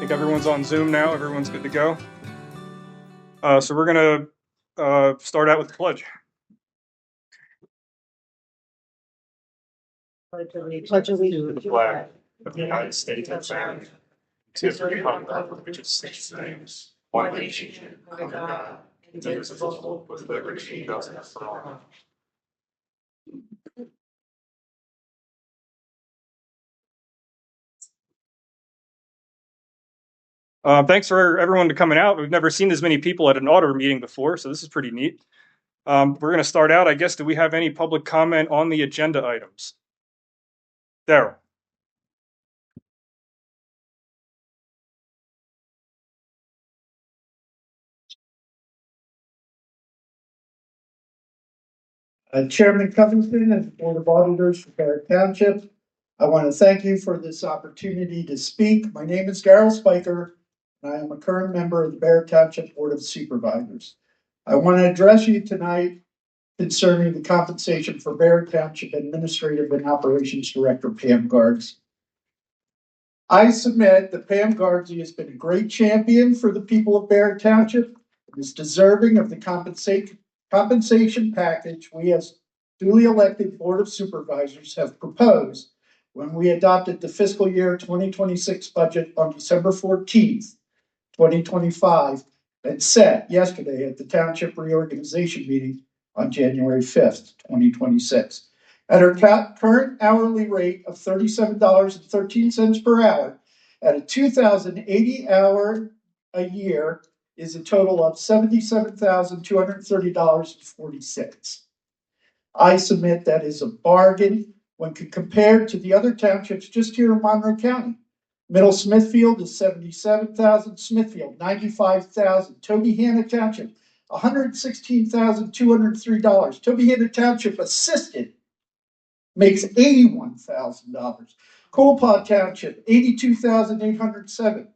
think everyone's on Zoom now. Everyone's good to go. So we're going to start out with the pledge. Pledge allegiance to the flag of the United States of America, to the republic for which it stands, one nation, under God, indivisible, with liberty and justice for all. Thanks for everyone to coming out. We've never seen as many people at an auditor meeting before, so this is pretty neat. We're going to start out, I guess. Do we have any public comment on the agenda items? Daryl. Chairman Covington and the Board of Auditors for Barrett Township, I want to thank you for this opportunity to speak. My name is Darrell Spiker, and I am a current member of the Barrett Township Board of Supervisors. I want to address you tonight concerning the compensation for Barrett Township Administrative and Operations Director Pam Gardsey. I submit that Pam Gardsey has been a great champion for the people of Barrett Township and is deserving of the compensation package we as duly elected Board of Supervisors have proposed when we adopted the fiscal year 2026 budget on December 14th, 2025, and set yesterday at the Township Reorganization meeting on January 5th, 2026. At her current hourly rate of $37.13 per hour, at a 2,080 hour a year, is a total of $77,230.40. I submit that is a bargain when compared to the other townships just here in Monroe County. Middle Smithfield is $77,000, Smithfield $95,000, Tobyhanna Township $116,203. Tobyhanna Township Assisted makes $81,000. Coalpaw Township $82,807.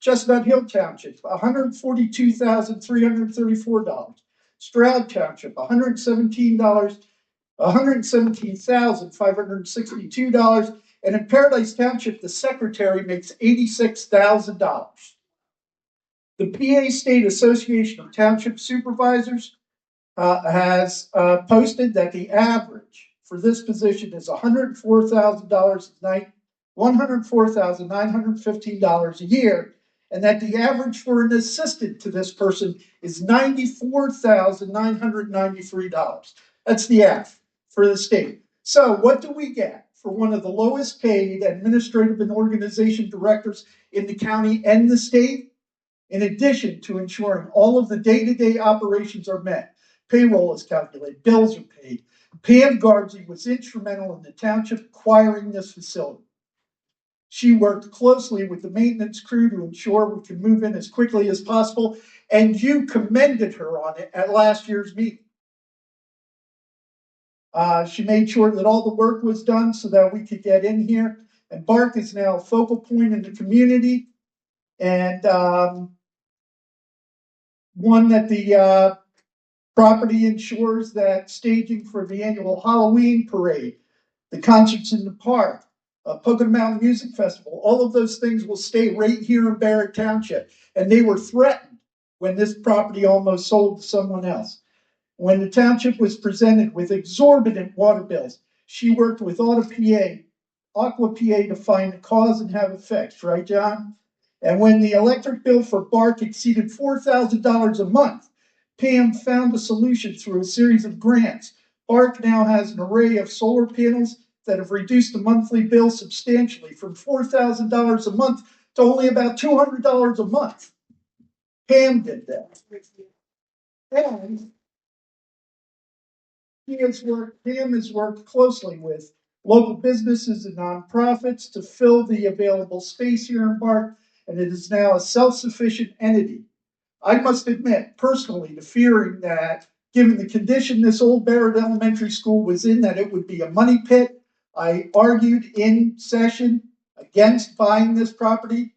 Chestnut Hill Township, $142,334. Stroud Township, $117,562. And in Paradise Township, the secretary makes $86,000. The PA State Association of Township Supervisors has posted that the average for this position is $104,915 a year, and that the average for an assistant to this person is $94,993. That's the average for the state. So what do we get for one of the lowest paid administrative and organization directors in the county and the state? In addition to ensuring all of the day-to-day operations are met, payroll is calculated, bills are paid. Pam Gardsey was instrumental in the township acquiring this facility. She worked closely with the maintenance crew to ensure we could move in as quickly as possible, and you commended her on it at last year's meeting. She made sure that all the work was done so that we could get in here, and Bark is now a focal point in the community, and one that the property ensures that staging for the annual Halloween parade, the concerts in the park, Pocono Mountain Music Festival, all of those things will stay right here in Barrett Township. And they were threatened when this property almost sold to someone else. When the township was presented with exorbitant water bills, she worked with Aqua PA to find the cause and have it fixed, right, John? And when the electric bill for Bark exceeded $4,000 a month, Pam found a solution through a series of grants. Bark now has an array of solar panels that have reduced the monthly bill substantially from $4,000 a month to only about $200 a month. Pam did that. And Pam has worked closely with local businesses and nonprofits to fill the available space here in Bark, and it is now a self-sufficient entity. I must admit, personally, to fearing that, given the condition this old Barrett Elementary School was in, that it would be a money pit. I argued in session against buying this property,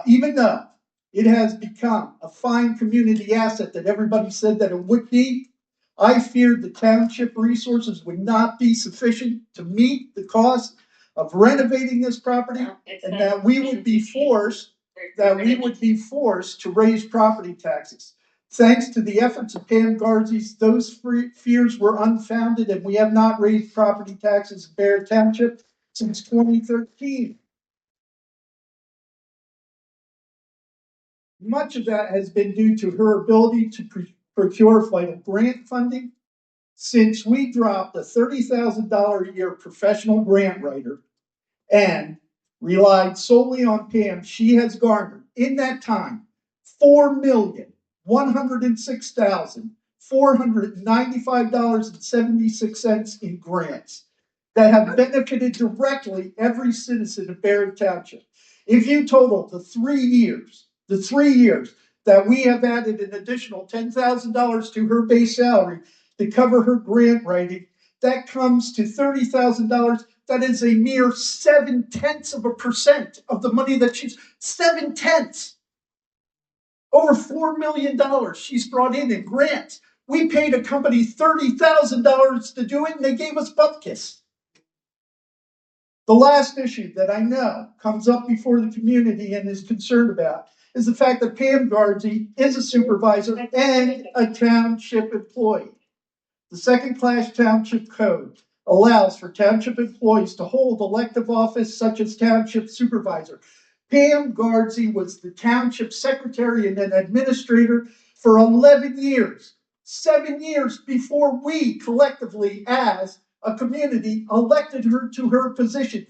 even though it has become a fine community asset that everybody said that it would be. I feared the township resources would not be sufficient to meet the cost of renovating this property, and that we would be forced that we would be forced to raise property taxes. Thanks to the efforts of Pam Garzies, those fears were unfounded, and we have not raised property taxes in Barrett Township since 2013. Much of that has been due to her ability to procure vital grant funding. Since we dropped a $30,000 a year professional grant writer and relied solely on Pam, she has garnered in that time $4,106,495.76 in grants that have benefited directly every citizen of Barrett Township. If you total the 3 years that we have added an additional $10,000 to her base salary to cover her grant writing, that comes to $30,000. That is a mere 0.7% of the money that she's 0.7. Over $4 million she's brought in grants. We paid a company $30,000 to do it, and they gave us bupkis. The last issue that I know comes up before the community and is concerned about is the fact that Pam Garzi is a supervisor and a township employee. The second-class township code allows for township employees to hold elective office such as township supervisor. Pam Garzi was the township secretary and an administrator for 11 years, 7 years before we collectively as a community elected her to her position.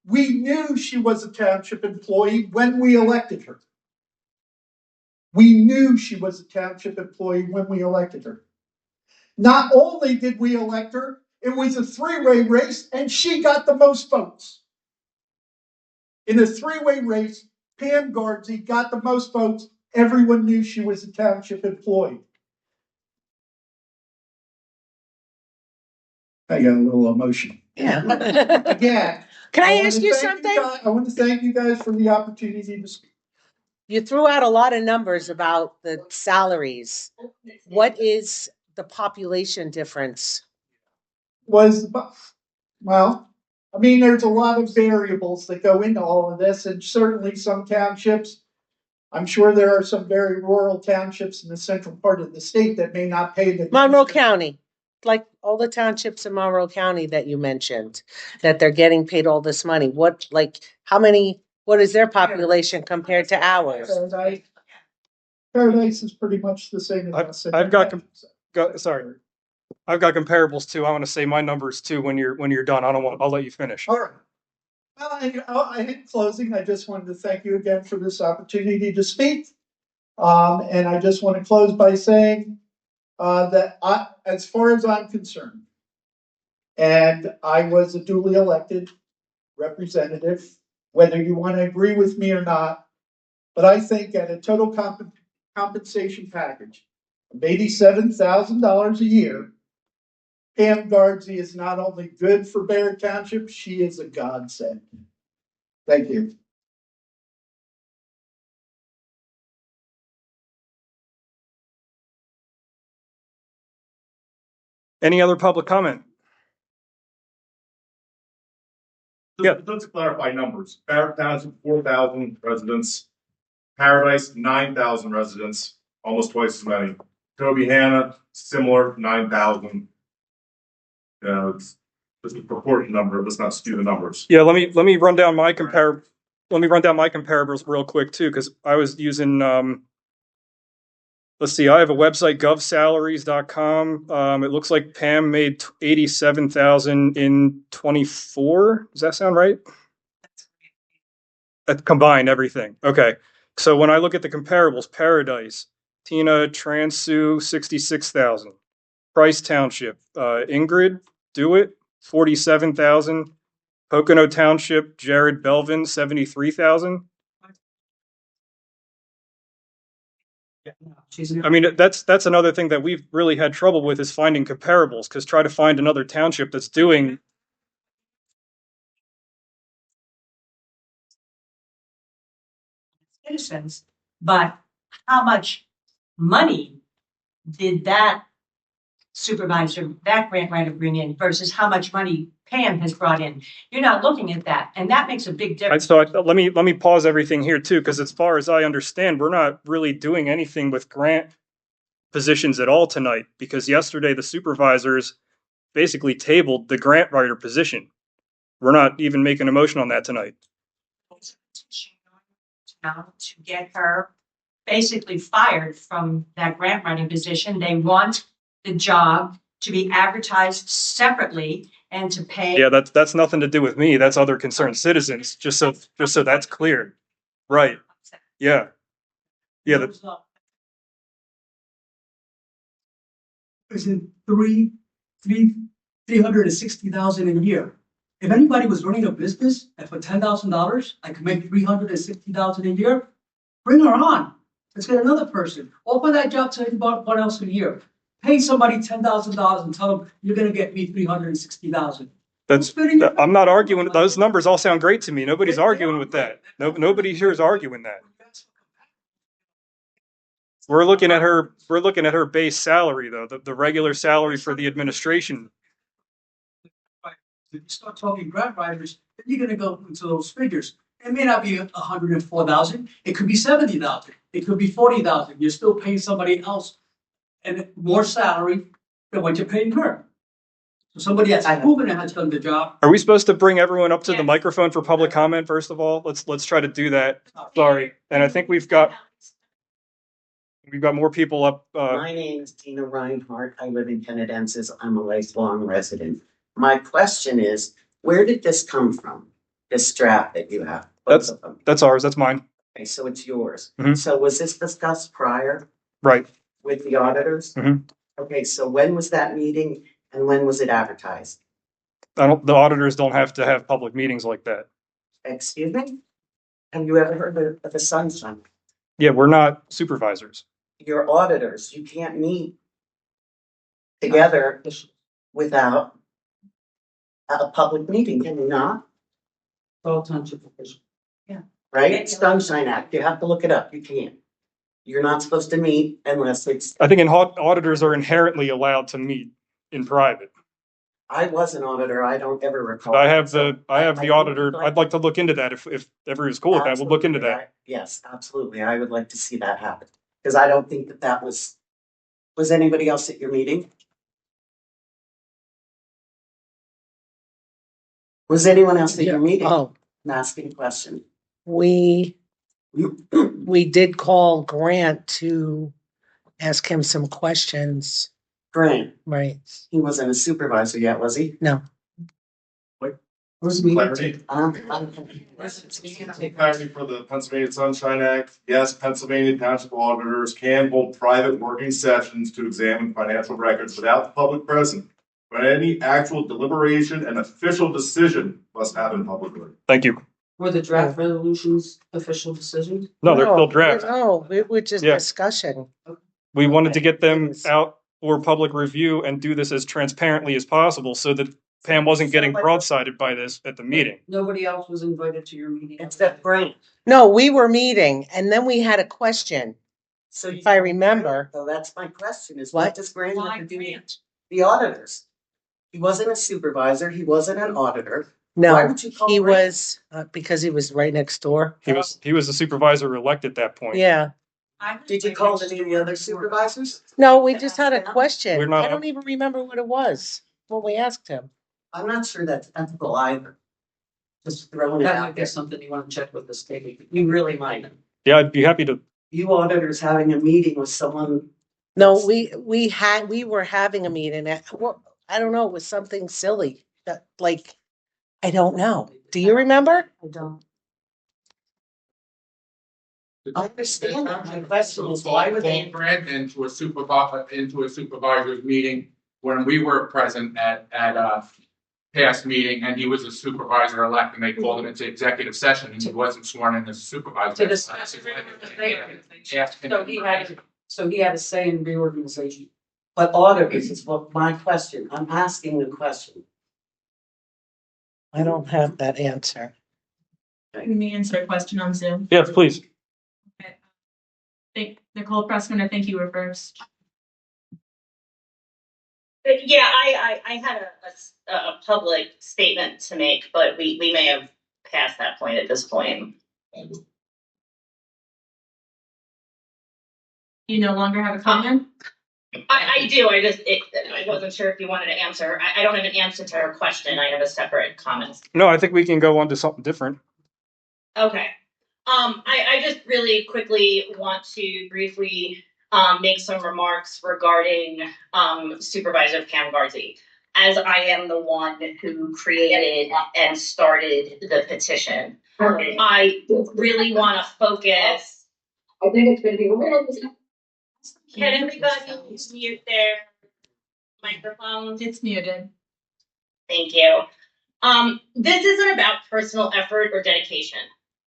We knew she was a township employee when we elected her. We knew she was a township employee when we elected her. Not only did we elect her, it was a three-way race, and she got the most votes. In a three-way race, Pam Garzi got the most votes. Everyone knew she was a township employee. I got a little emotional. Yeah. Again, Can I ask you something? I want to thank you guys for the opportunity to speak. You threw out a lot of numbers about the salaries. What is the population difference? There's a lot of variables that go into all of this, and certainly some townships, I'm sure there are some very rural townships in the central part of the state that may not pay the Monroe County, like all the townships in Monroe County that you mentioned, that they're getting paid all this money. What is their population compared to ours? Paradise is pretty much the same as us. I've got comparables too. I want to say my numbers too when you're done. I'll let you finish. All right. Well, in closing, I just wanted to thank you again for this opportunity to speak. And I just want to close by saying that as far as I'm concerned, and I was a duly elected representative, whether you want to agree with me or not, but I think at a total compensation package of $87,000 a year, Pam Garzi is not only good for Barrett Township, she is a godsend. Thank you. Any other public comment? Yeah. Let's clarify numbers. Barrett Township, 4,000 residents. Paradise, 9,000 residents, almost twice as many. Toby Hanna, similar, 9,000. It's just a proportion number. Let's not skew the numbers. Yeah, let me run down my comparables real quick too, because I was using let's see, I have a website, govsalaries.com. It looks like Pam made 87,000 in 24. Does that sound right? Combined everything. Okay. So when I look at the comparables, Paradise, Tina Transu, 66,000. Price Township, Ingrid Dewitt, 47,000. Pocono Township, Jared Belvin, 73,000. I mean, that's another thing that we've really had trouble with is finding comparables, because try to find another township that's doing. Citizens, but how much money did that supervisor that grant writer bring in versus how much money Pam has brought in. You're not looking at that, and that makes a big difference. Let me pause everything here too, because as far as I understand, we're not really doing anything with grant positions at all tonight, because yesterday the supervisors basically tabled the grant writer position. We're not even making a motion on that tonight. To get her basically fired from that grant writing position. They want the job to be advertised separately and to pay. Yeah, that's nothing to do with me. That's other concerned citizens. Just so that's clear. Right. Yeah. Yeah. Isn't 360,000 a year. If anybody was running a business and for $10,000, I could make 360,000 a year, bring her on. Let's get another person. Offer that job to anyone else a year. Pay somebody $10,000 and tell them you're going to get me 360,000. I'm not arguing. Those numbers all sound great to me. Nobody's arguing with that. Nobody here is arguing that. We're looking at her base salary though, the regular salary for the administration. If you start talking grant writers, then you're going to go into those figures. It may not be 104,000. It could be 70,000. It could be 40,000. You're still paying somebody else and more salary than what you're paying her. So somebody that's proven it has done the job. Are we supposed to bring everyone up to the microphone for public comment first of all? Let's try to do that. Sorry, and I think we've got more people up. My name is Tina Reinhardt. I live in Pendences. I'm a lifelong resident. My question is, where did this come from? This draft that you have? That's ours. That's mine. Okay, so it's yours. Mhm. So was this discussed prior Right. with the auditors? Mhm. Okay, so when was that meeting and when was it advertised? The auditors don't have to have public meetings like that. Excuse me? Have you ever heard of the sunshine? Yeah, we're not supervisors. Your auditors, you can't meet together without a public meeting, can you not? All township officials. Right? Sunshine Act, you have to look it up, you can't. You're not supposed to meet unless it's, I think auditors are inherently allowed to meet in private. I was an auditor, I don't ever recall. I have the I auditor. think I'd like to look into that if everybody's cool with that. We'll look into that. Absolutely, yes, absolutely, I would like to see that happen, because I don't think that was anybody else at your meeting? Was anyone else at your meeting? Oh, I'm asking a question. we did call Grant to ask him some questions, Grant, right? he wasn't a supervisor yet, was he? No. Where's the meeting? Clarity. Clarity. Clarity for the Pennsylvania Sunshine Act. Yes, Pennsylvania Township auditors can hold private working sessions to examine financial records without the public present. But any actual deliberation and official decision must happen publicly. Thank you. Were the draft resolutions official decisions? No, they're still draft. No, it was just Yeah. discussion. We wanted to get them out for public review and do this as transparently as possible so that Pam wasn't getting broadsided by this at the meeting. Nobody else was invited to your meeting? Except Grant. No, we were meeting and then we had a question. So If I remember. So that's my question is What? what does Grant have Why to do with Grant? the auditors? He wasn't a supervisor, he wasn't an auditor. Why No, would you call he Grant? was, because he was right next door. He was the supervisor elect at that point. Yeah. Did you call any of the other supervisors? No, we just had a question. We're not- I don't even remember what it was, what we asked him. I'm not sure that's ethical either. Just throwing it That out might be there. something you want to check with the state. You really might. Yeah, I'd be happy to. You auditors having a meeting with someone, No, we were having a meeting well, I don't know, it was something silly that like, I don't know. Do you remember? I don't. I understand that. My question is why would they? Grant into a supervisor's meeting when we were present at a past meeting and he was a supervisor elect and they called him into executive session and he wasn't sworn in as a supervisor. To discuss. So he had a say in reorganization. But auditors is what my question, I'm asking the question. I don't have that answer. Let me answer a question on Zoom. Yes, please. Nicole Pressman, I think you were first. Yeah, I had a public statement to make, but we may have passed that point at this point. You no longer have a comment? I do, I wasn't sure if you wanted to answer. I don't have an answer to her question, I have a separate comment. No, I think we can go on to something different. Okay. I just really quickly want to briefly make some remarks regarding Supervisor Pam Garzi, as I am the one who created and started the petition. I really want to focus. I think it's going to be a little. Can everybody mute their microphones? It's muted. Thank you. This isn't about personal effort or dedication.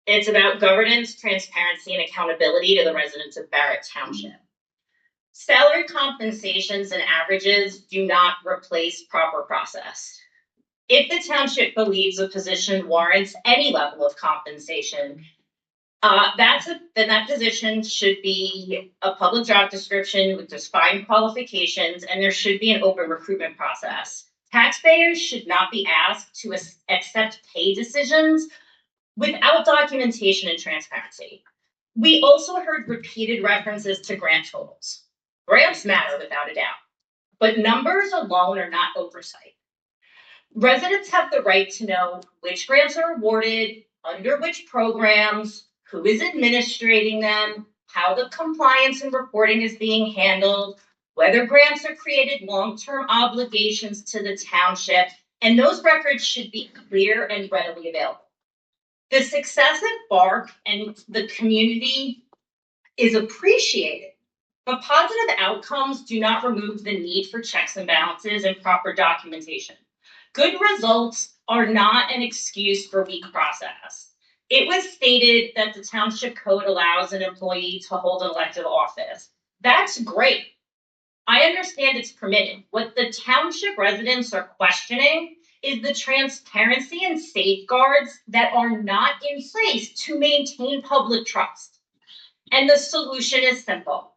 It's about governance, transparency, and accountability to the residents of Barrett Township. Salary compensations and averages do not replace proper process. If the township believes a position warrants any level of compensation, then that position should be a public job description with defined qualifications, and there should be an open recruitment process. Taxpayers should not be asked to accept pay decisions without documentation and transparency. We also heard repeated references to grant totals. Grants matter without a doubt, but numbers alone are not oversight. Residents have the right to know which grants are awarded, under which programs, who is administrating them, how the compliance and reporting is being handled, whether grants are created long-term obligations to the township, and those records should be clear and readily available. The success at BARC and the community is appreciated, but positive outcomes do not remove the need for checks and balances and proper documentation. Good results are not an excuse for weak process. It was stated that the township code allows an employee to hold an elected office. That's great. I understand it's permitted. What the township residents are questioning is the transparency and safeguards that are not in place to maintain public trust. And the solution is simple: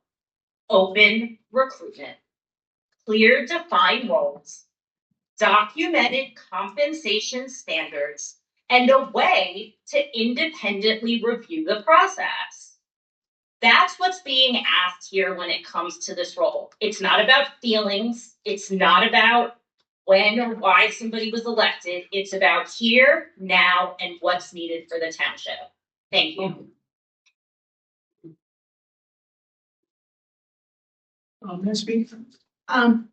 open recruitment, clear defined roles, documented compensation standards, and a way to independently review the process. That's what's being asked here when it comes to this role. It's not about feelings. It's not about when or why somebody was elected. It's about here, now, and what's needed for the township. Thank you. May I speak?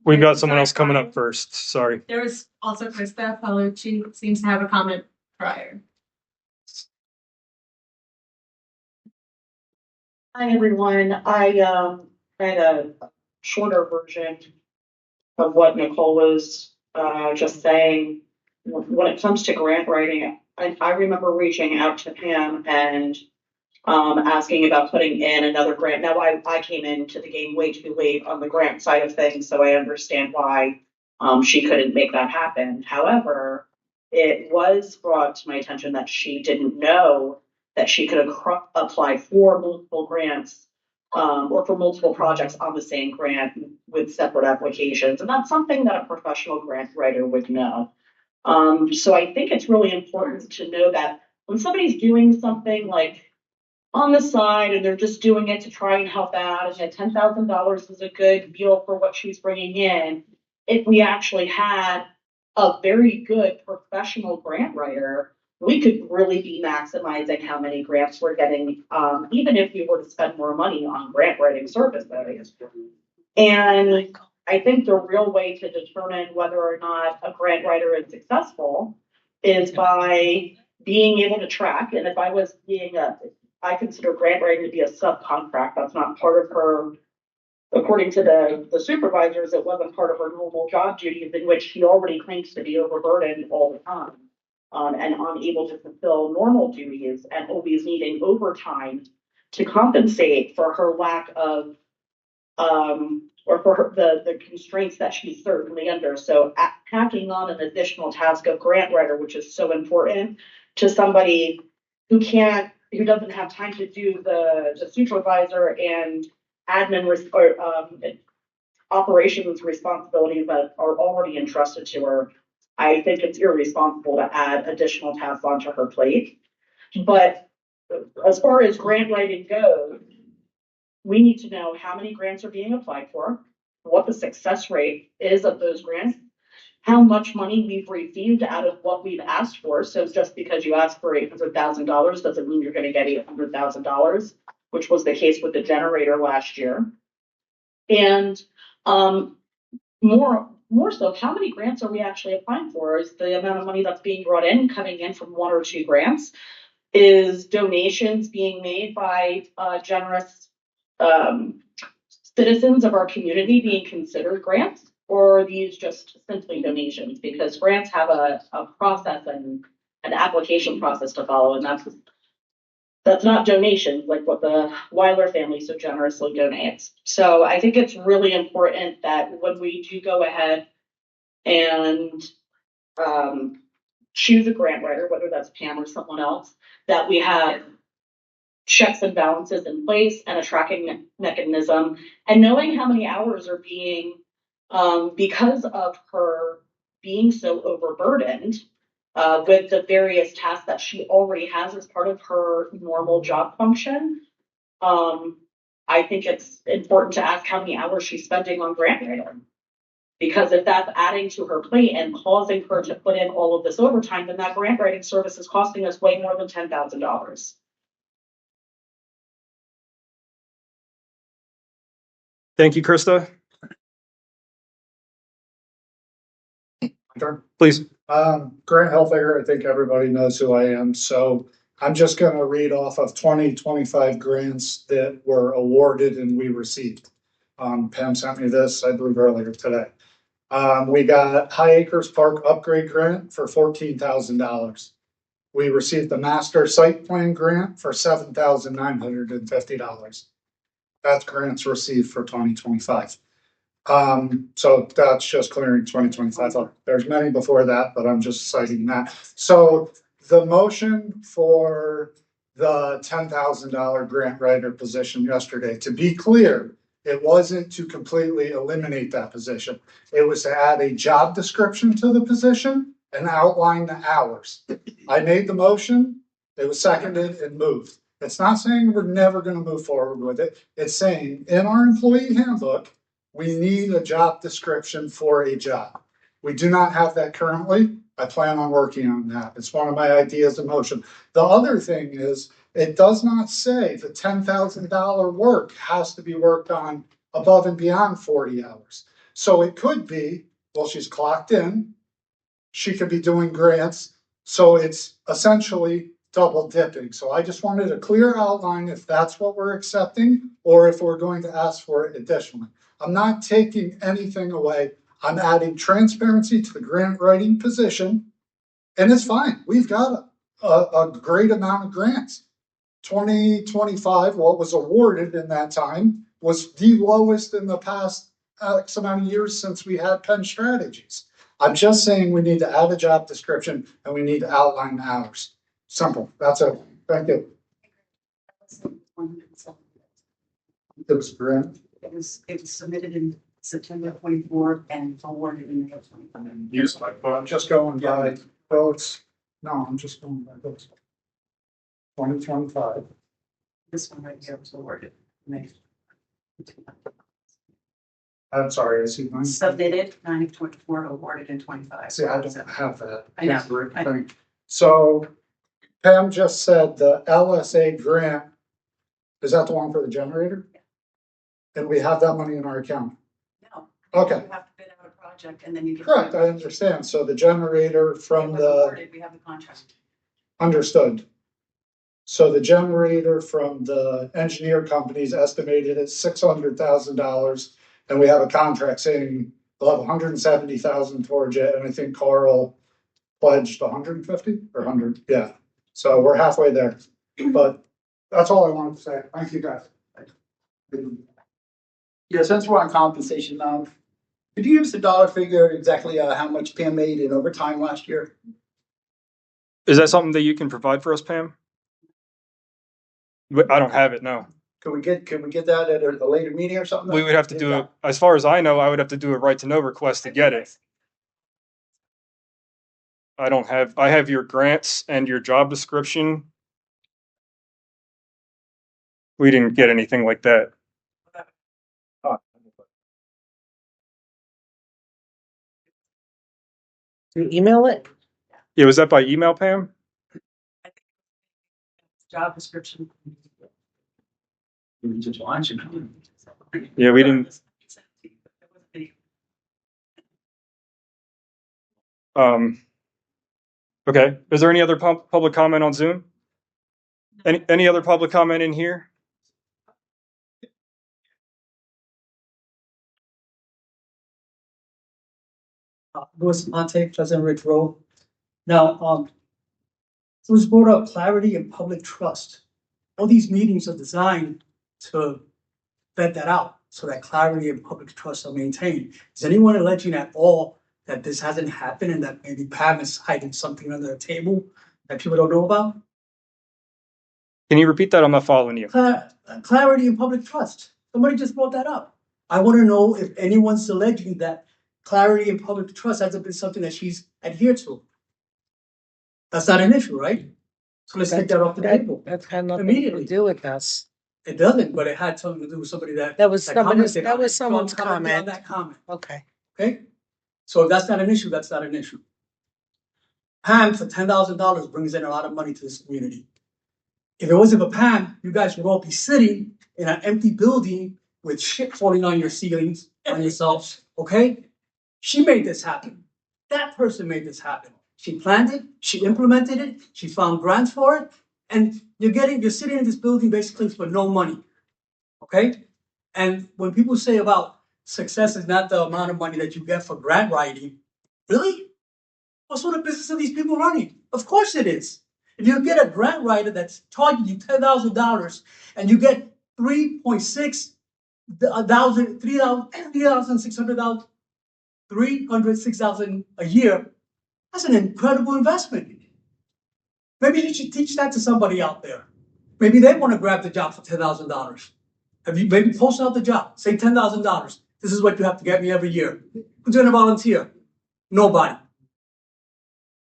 We've got someone else coming up first. Sorry. There was also Krista Paolucci seems to have a comment prior. Hi, everyone. I read a shorter version of what Nicole was just saying. When it comes to grant writing, I remember reaching out to Pam and asking about putting in another grant. Now, I came into the game way too late on the grant side of things, so I understand why she couldn't make that happen. However, it was brought to my attention that she didn't know that she could apply for multiple grants or for multiple projects on the same grant with separate applications. And that's something that a professional grant writer would know. So I think it's really important to know that when somebody's doing something like on the side and they're just doing it to try and help out, and that $10,000 is a good deal for what she's bringing in, if we actually had a very good professional grant writer, we could really be maximizing how many grants we're getting, even if we were to spend more money on grant writing services. And I think the real way to determine whether or not a grant writer is successful is by being able to track. And if I was I consider grant writing to be a subcontract. That's not part of her, according to the supervisors, it wasn't part of her normal job duties, in which she already claims to be overburdened all the time. And unable to fulfill normal duties and always needing overtime to compensate for her lack of, or for the constraints that she's certainly under. So packing on an additional task of grant writer, which is so important to somebody who doesn't have time to do the supervisor and admin operations responsibilities that are already entrusted to her, I think it's irresponsible to add additional tasks onto her plate. But as far as grant writing goes, we need to know how many grants are being applied for, what the success rate is of those grants, how much money we've received out of what we've asked for. So just because you ask for $800,000 doesn't mean you're going to get $800,000, which was the case with the generator last year. And more so, how many grants are we actually applying for? Is the amount of money that's being brought in coming in from 1 or 2 grants? Is donations being made by generous citizens of our community being considered grants? Or are these just simply donations? Because grants have a process and an application process to follow, and that's not donations like what the Weiler family so generously donates. So I think it's really important that when we do go ahead and choose a grant writer, whether that's Pam or someone else, that we have checks and balances in place and a tracking mechanism, and knowing how many hours are being, because of her being so overburdened with the various tasks that she already has as part of her normal job function. I think it's important to ask how many hours she's spending on grant writing. Because if that's adding to her plate and causing her to put in all of this overtime, then that grant writing service is costing us way more than $10,000. Thank you, Krista. Sure. Please. Grant Helfiger, I think everybody knows who I am. So I'm just going to read off of 2025 grants that were awarded and we received. Pam sent me this, I believe, earlier today. We got High Acres Park Upgrade Grant for $14,000. We received the Master Site Plan Grant for $7,950. That's grants received for 2025. So that's just clearing 2025. There's many before that, but I'm just citing that. So the motion for the $10,000 grant writer position yesterday, to be clear, it wasn't to completely eliminate that position. It was to add a job description to the position and outline the hours. I made the motion, it was seconded and moved. It's not saying we're never going to move forward with it. It's saying in our employee handbook, we need a job description for a job. We do not have that currently. I plan on working on that. It's one of my ideas of motion. The other thing is, it does not say the $10,000 work has to be worked on above and beyond 40 hours. So it could be, well, she's clocked in, she could be doing grants. So it's essentially double dipping. So I just wanted a clear outline if that's what we're accepting or if we're going to ask for it additionally. I'm not taking anything away. I'm adding transparency to the grant writing position, and it's fine. We've got a great amount of grants. 2025, what was awarded in that time was the lowest in the past X amount of years since we had Penn Strategies. I'm just saying we need to add a job description and we need to outline the hours. Simple. That's it. Thank you. It was grant. It was submitted in September 24 and awarded in May 25. Yes, but I'm just going by votes. No, I'm just going by votes. 2025. This one right here was awarded in May. I'm sorry, I see mine. Submitted 9/24, awarded in 25. See, I don't have that. I know. Thing. So Pam just said the LSA grant, is that the one for the generator? Yeah. And we have that money in our account? No. Okay. You have to bid out a project and then you get. Correct, I understand. So the generator from the, awarded, we have the contract. understood. So the generator from the engineer companies estimated at $600,000, and we have a contract saying we'll have 170,000 towards it, and I think Carl pledged 150 or 100, yeah. So we're halfway there, but that's all I wanted to say. Thank you, guys. Yeah, since we're on compensation now, could you give us a dollar figure exactly how much Pam made in overtime last year? Is that something that you can provide for us, Pam? I don't have it, no. Can we get that at a later meeting or something? We would have to do it, as far as I know, I would have to do a right to know request to get it. I have your grants and your job description. We didn't get anything like that. You email it? Yeah, was that by email, Pam? Job description. Yeah, we didn't. Okay. Is there any other public comment on Zoom? Any other public comment in here? Louis Monte, President Ridge Road. Now, it was brought up clarity and public trust. All these meetings are designed to vet that out so that clarity and public trust are maintained. Is anyone alleging at all that this hasn't happened and that maybe Pam is hiding something under the table that people don't know about? Can you repeat that? I'm not following you. Clarity and public trust. Somebody just brought that up. I want to know if anyone's alleging that clarity and public trust hasn't been something that she's adhered to. That's not an issue, right? So let's take that off the table. That's had nothing Immediately. to do with us. It doesn't, but it had something to do with somebody that. That was commented that on was it. So I'm someone's commenting on comment. that comment, Okay. okay? So if that's not an issue, that's not an issue. Pam for $10,000 brings in a lot of money to this community. If it wasn't for Pam, you guys would all be sitting in an empty building with shit falling on your ceilings, on yourselves, okay? She made this happen. That person made this happen. She planned it, she implemented it, she found grants for it, and you're sitting in this building basically for no money, okay? And when people say about success is not the amount of money that you get for grant writing, really? What sort of business are these people running? Of course it is. If you get a grant writer that's charging you $10,000 and you get $306,000 a year, that's an incredible investment. Maybe you should teach that to somebody out there. Maybe they want to grab the job for $10,000. Have you maybe post out the job? Say $10,000. This is what you have to get me every year. Who's going to volunteer? Nobody.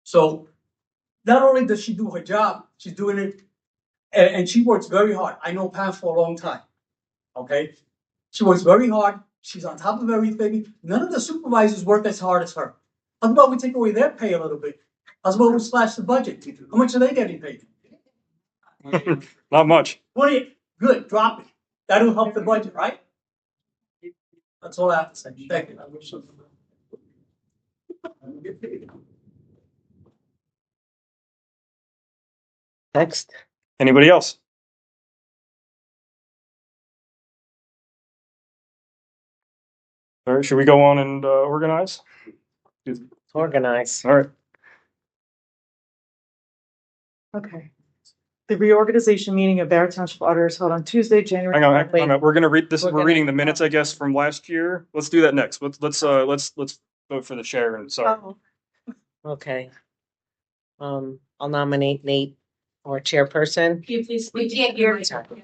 So not only does she do her job, she's doing it, and she works very hard. I know Pam for a long time. Okay, she works very hard. She's on top of everything. None of the supervisors work as hard as her. How about we take away their pay a little bit? How about we slash the budget? How much are they getting paid? Not much. 20. Good, drop it. That'll help the budget, right? That's all I have to say. Thank you. Next. Anybody else? All right, should we go on and organize? Organize. All right. Okay. The reorganization meeting of Barrett Township Auditors held on Tuesday, January. Hang on. We're gonna read this. We're We're gonna- reading the minutes, I guess, from last year. Let's do that next. Let's vote for the chair and sorry. Oh, Okay. I'll nominate Nate or chairperson. We can't hear you.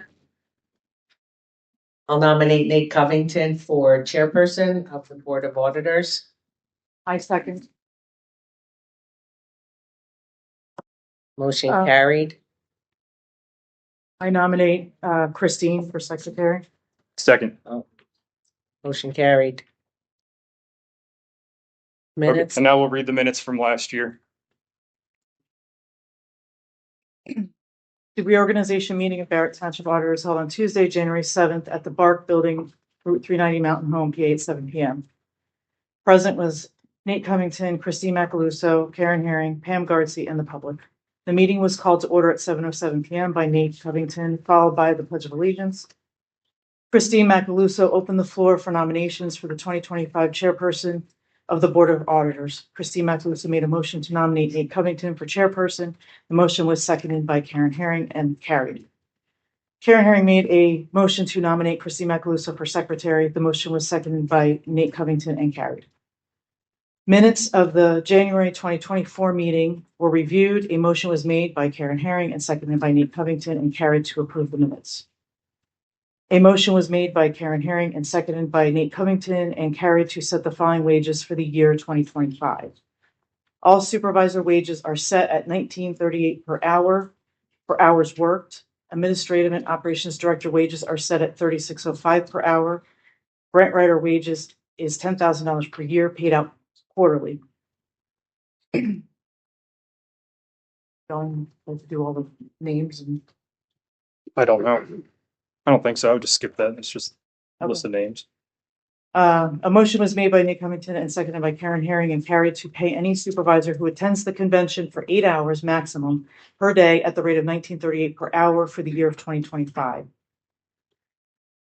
I'll nominate Nate Covington for chairperson of the Board of Auditors. I second. Motion Oh. carried. I nominate Christine for secretary. Second. Motion carried. Okay, Minutes. and now we'll read the minutes from last year. The reorganization meeting of Barrett Township Auditors held on Tuesday, January 7th at the Bark Building, Route 390 Mountain Home, PA at 7 p.m. Present was Nate Covington, Christine Macaluso, Karen Herring, Pam Gardsey, and the public. The meeting was called to order at 7:07 p.m. by Nate Covington, followed by the Pledge of Allegiance. Christine Macaluso opened the floor for nominations for the 2025 chairperson of the Board of Auditors. Christine Macaluso made a motion to nominate Nate Covington for chairperson. The motion was seconded by Karen Herring and carried. Karen Herring made a motion to nominate Christine Macaluso for secretary. The motion was seconded by Nate Covington and carried. Minutes of the January 2024 meeting were reviewed. A motion was made by Karen Herring and seconded by Nate Covington and carried to approve the minutes. A motion was made by Karen Herring and seconded by Nate Covington and carried to set the following wages for the year 2025. All supervisor wages are set at $19.38 per hour for hours worked. Administrative and operations director wages are set at $36.05 per hour. Grant writer wages is $10,000 per year, paid out quarterly. Going to do all the names and I don't know. I don't think so. I would just skip that. It's just a list of names. a motion was made by Nick Covington and seconded by Karen Herring and carried to pay any supervisor who attends the convention for 8 hours maximum per day at the rate of $19.38 per hour for the year of 2025.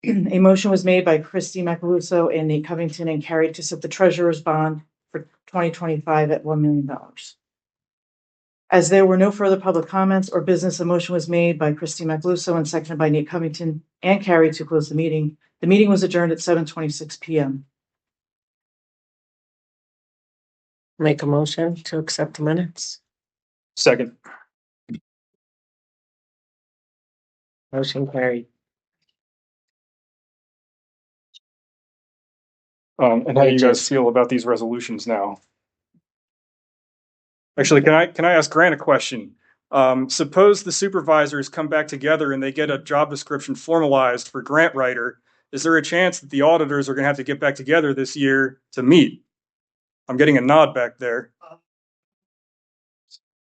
A motion was made by Christy Macaluso and Nate Covington and carried to set the treasurer's bond for 2025 at $1 million. As there were no further public comments or business, a motion was made by Christy Macaluso and seconded by Nate Covington and carried to close the meeting. The meeting was adjourned at 7:26 p.m. Make a motion to accept the minutes. Second. Motion carried. And how do you guys feel about these resolutions now? Actually, can I ask Grant a question? Suppose the supervisors come back together and they get a job description formalized for grant writer. Is there a chance that the auditors are going to have to get back together this year to meet? I'm getting a nod back there.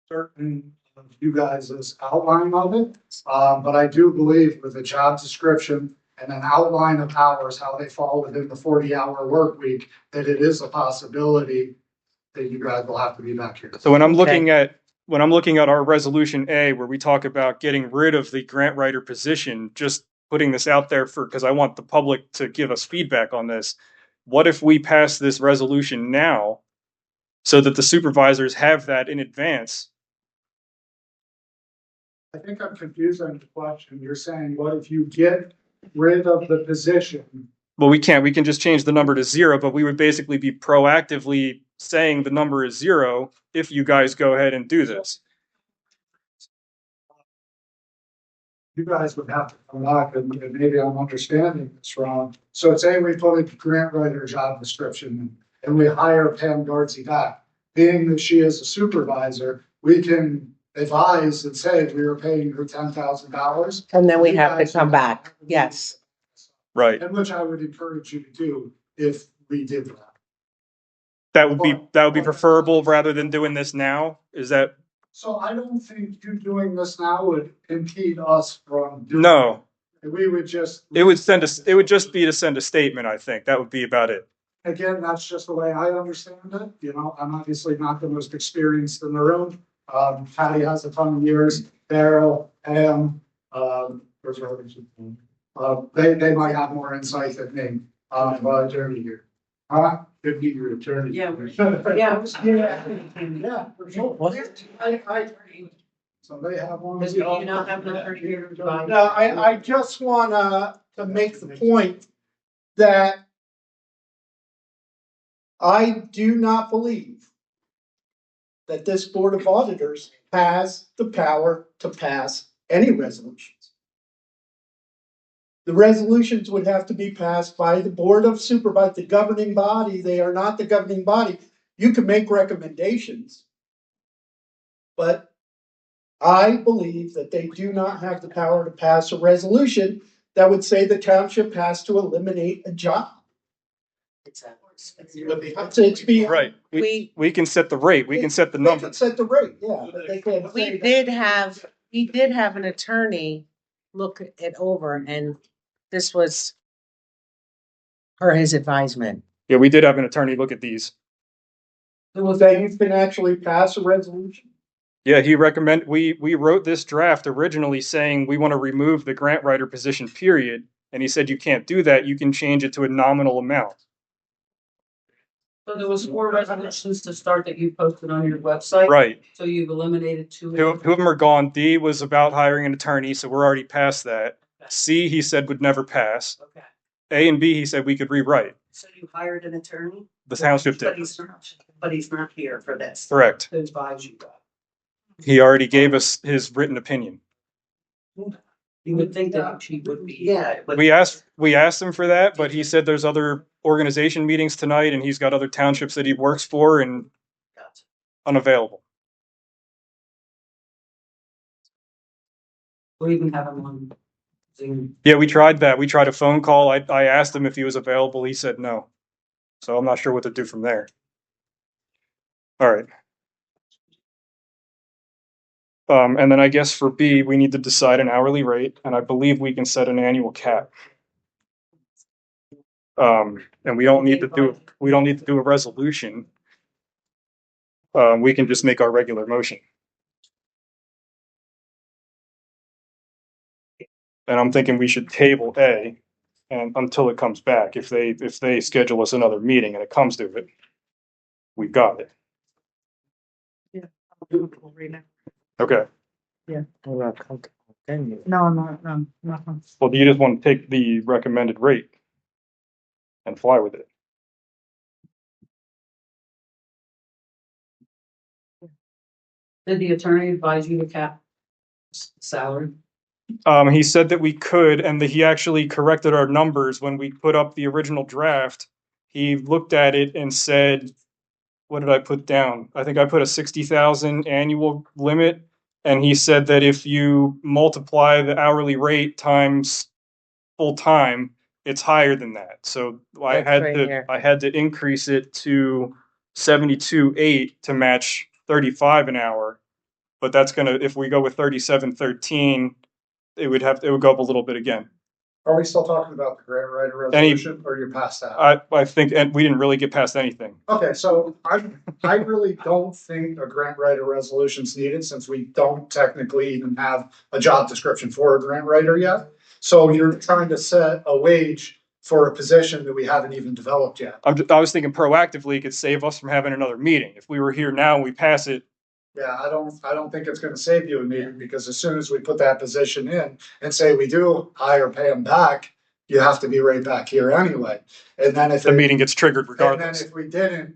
Certain of you guys' outline of it, but I do believe with a job description and an outline of hours, how they fall within the 40-hour work week, that it is a possibility that you guys will have to be back here. So when I'm looking at our resolution A, where we talk about getting rid of the grant writer position, just putting this out there because I want the public to give us feedback on this. What if we pass this resolution now so that the supervisors have that in advance? I think I'm confused on the question. You're saying, what if you get rid of the position? Well, we can't. We can just change the number to 0, but we would basically be proactively saying the number is 0 if you guys go ahead and do this. You guys would have to come back, and maybe I'm understanding this wrong. So say we put a grant writer job description and we hire Pam Gartsy back. Being that she is a supervisor, we can advise and say we are paying her $10,000. And then we have to come back. Yes. Right. And which I would encourage you to do if we did that. That would be preferable rather than doing this now. Is that? So I don't think you doing this now would impede us from doing No. it. We would just. It would just be to send a statement, I think. That would be about it. Again, that's just the way I understand it. You know, I'm obviously not the most experienced in the room. Patty has a ton of years. Daryl, Pam, they might have more insight than me. But attorney here. Could be your attorney. Yeah. Yeah, for sure. So they have one. Does you not have an attorney here? No, I just wanna to make the point that I do not believe that this Board of Auditors has the power to pass any resolutions. The resolutions would have to be passed by the Board of Supervisors, the governing body. They are not the governing body. You can make recommendations, but I believe that they do not have the power to pass a resolution that would say the township has to eliminate a job. Right. We can set the rate. We can set the number. They can set the rate, yeah. But they can't say We that. did have an attorney look it over, and this was his advisement. Yeah, we did have an attorney look at these. So was that you can actually pass a resolution? Yeah, we wrote this draft originally saying we want to remove the grant writer position, period. And he said you can't do that. You can change it to a nominal amount. So there was 4 resolutions to start that you posted on your website. Right. So you've eliminated 2. Two of them are gone. D was about hiring an attorney, so we're already past that. C, he said would never pass. Okay. A and B, he said we could rewrite. So you hired an attorney? The township did. But he's not here for this. Correct. To advise you. He already gave us his written opinion. You would think that she would be. Yeah, but We asked him for that, but he said there's other organization meetings tonight and he's got other townships that he works for and unavailable. Or even have them on Zoom. Yeah, we tried that. We tried a phone call. I asked him if he was available. He said no. So I'm not sure what to do from there. All right. And then I guess for B, we need to decide an hourly rate, and I believe we can set an annual cap. And we don't need to do a resolution. We can just make our regular motion. And I'm thinking we should table A and until it comes back. If they schedule us another meeting and it comes to it, we got it. Right now. Okay. No, no. Well, do you just want to take the recommended rate and fly with it? Did the attorney advise you to cap salary? He said that we could, and that he actually corrected our numbers when we put up the original draft. He looked at it and said, what did I put down? I think I put a 60,000 annual limit. And he said that if you multiply the hourly rate times full time, it's higher than that. So I had to increase it to 72.8 to match 35 an hour. But that's gonna, if we go with 37.13, it would go up a little bit again. Are we still talking about the grant writer resolution, or you're past that? I think, and we didn't really get past anything. Okay, so I really don't think a grant writer resolution is needed, since we don't technically even have a job description for a grant writer yet. So you're trying to set a wage for a position that we haven't even developed yet. I was thinking proactively it could save us from having another meeting. If we were here now and we pass it. Yeah, I don't think it's gonna save you a meeting, because as soon as we put that position in and say we do hire, pay them back, you have to be right back here anyway. And then if the meeting gets triggered regardless. And then if we didn't,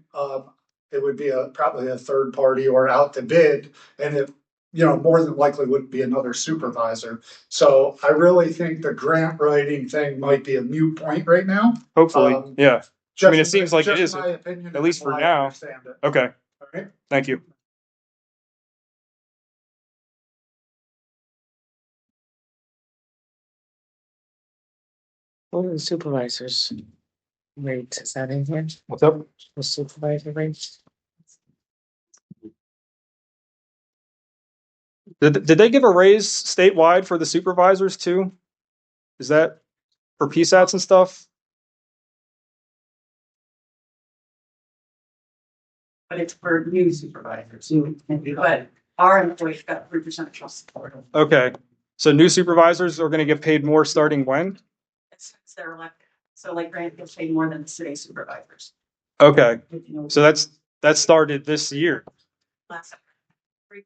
it would be probably a third party or out to bid, and it, more than likely would be another supervisor. So I really think the grant writing thing might be a moot point right now. Hopefully, yeah. I mean, it seems like it is, my opinion, at least for now. Okay. All right. Thank you. What are the supervisors' rates? Is that in here? What's up? The supervisor rates? Did they give a raise statewide for the supervisors too? Is that for PSATs and stuff? But it's for new supervisors. But our employees got 3% across support. Okay. So new supervisors are going to get paid more starting when? As soon as they're elected. So like Grant gets paid more than the city supervisors. Okay. So that started this year. Last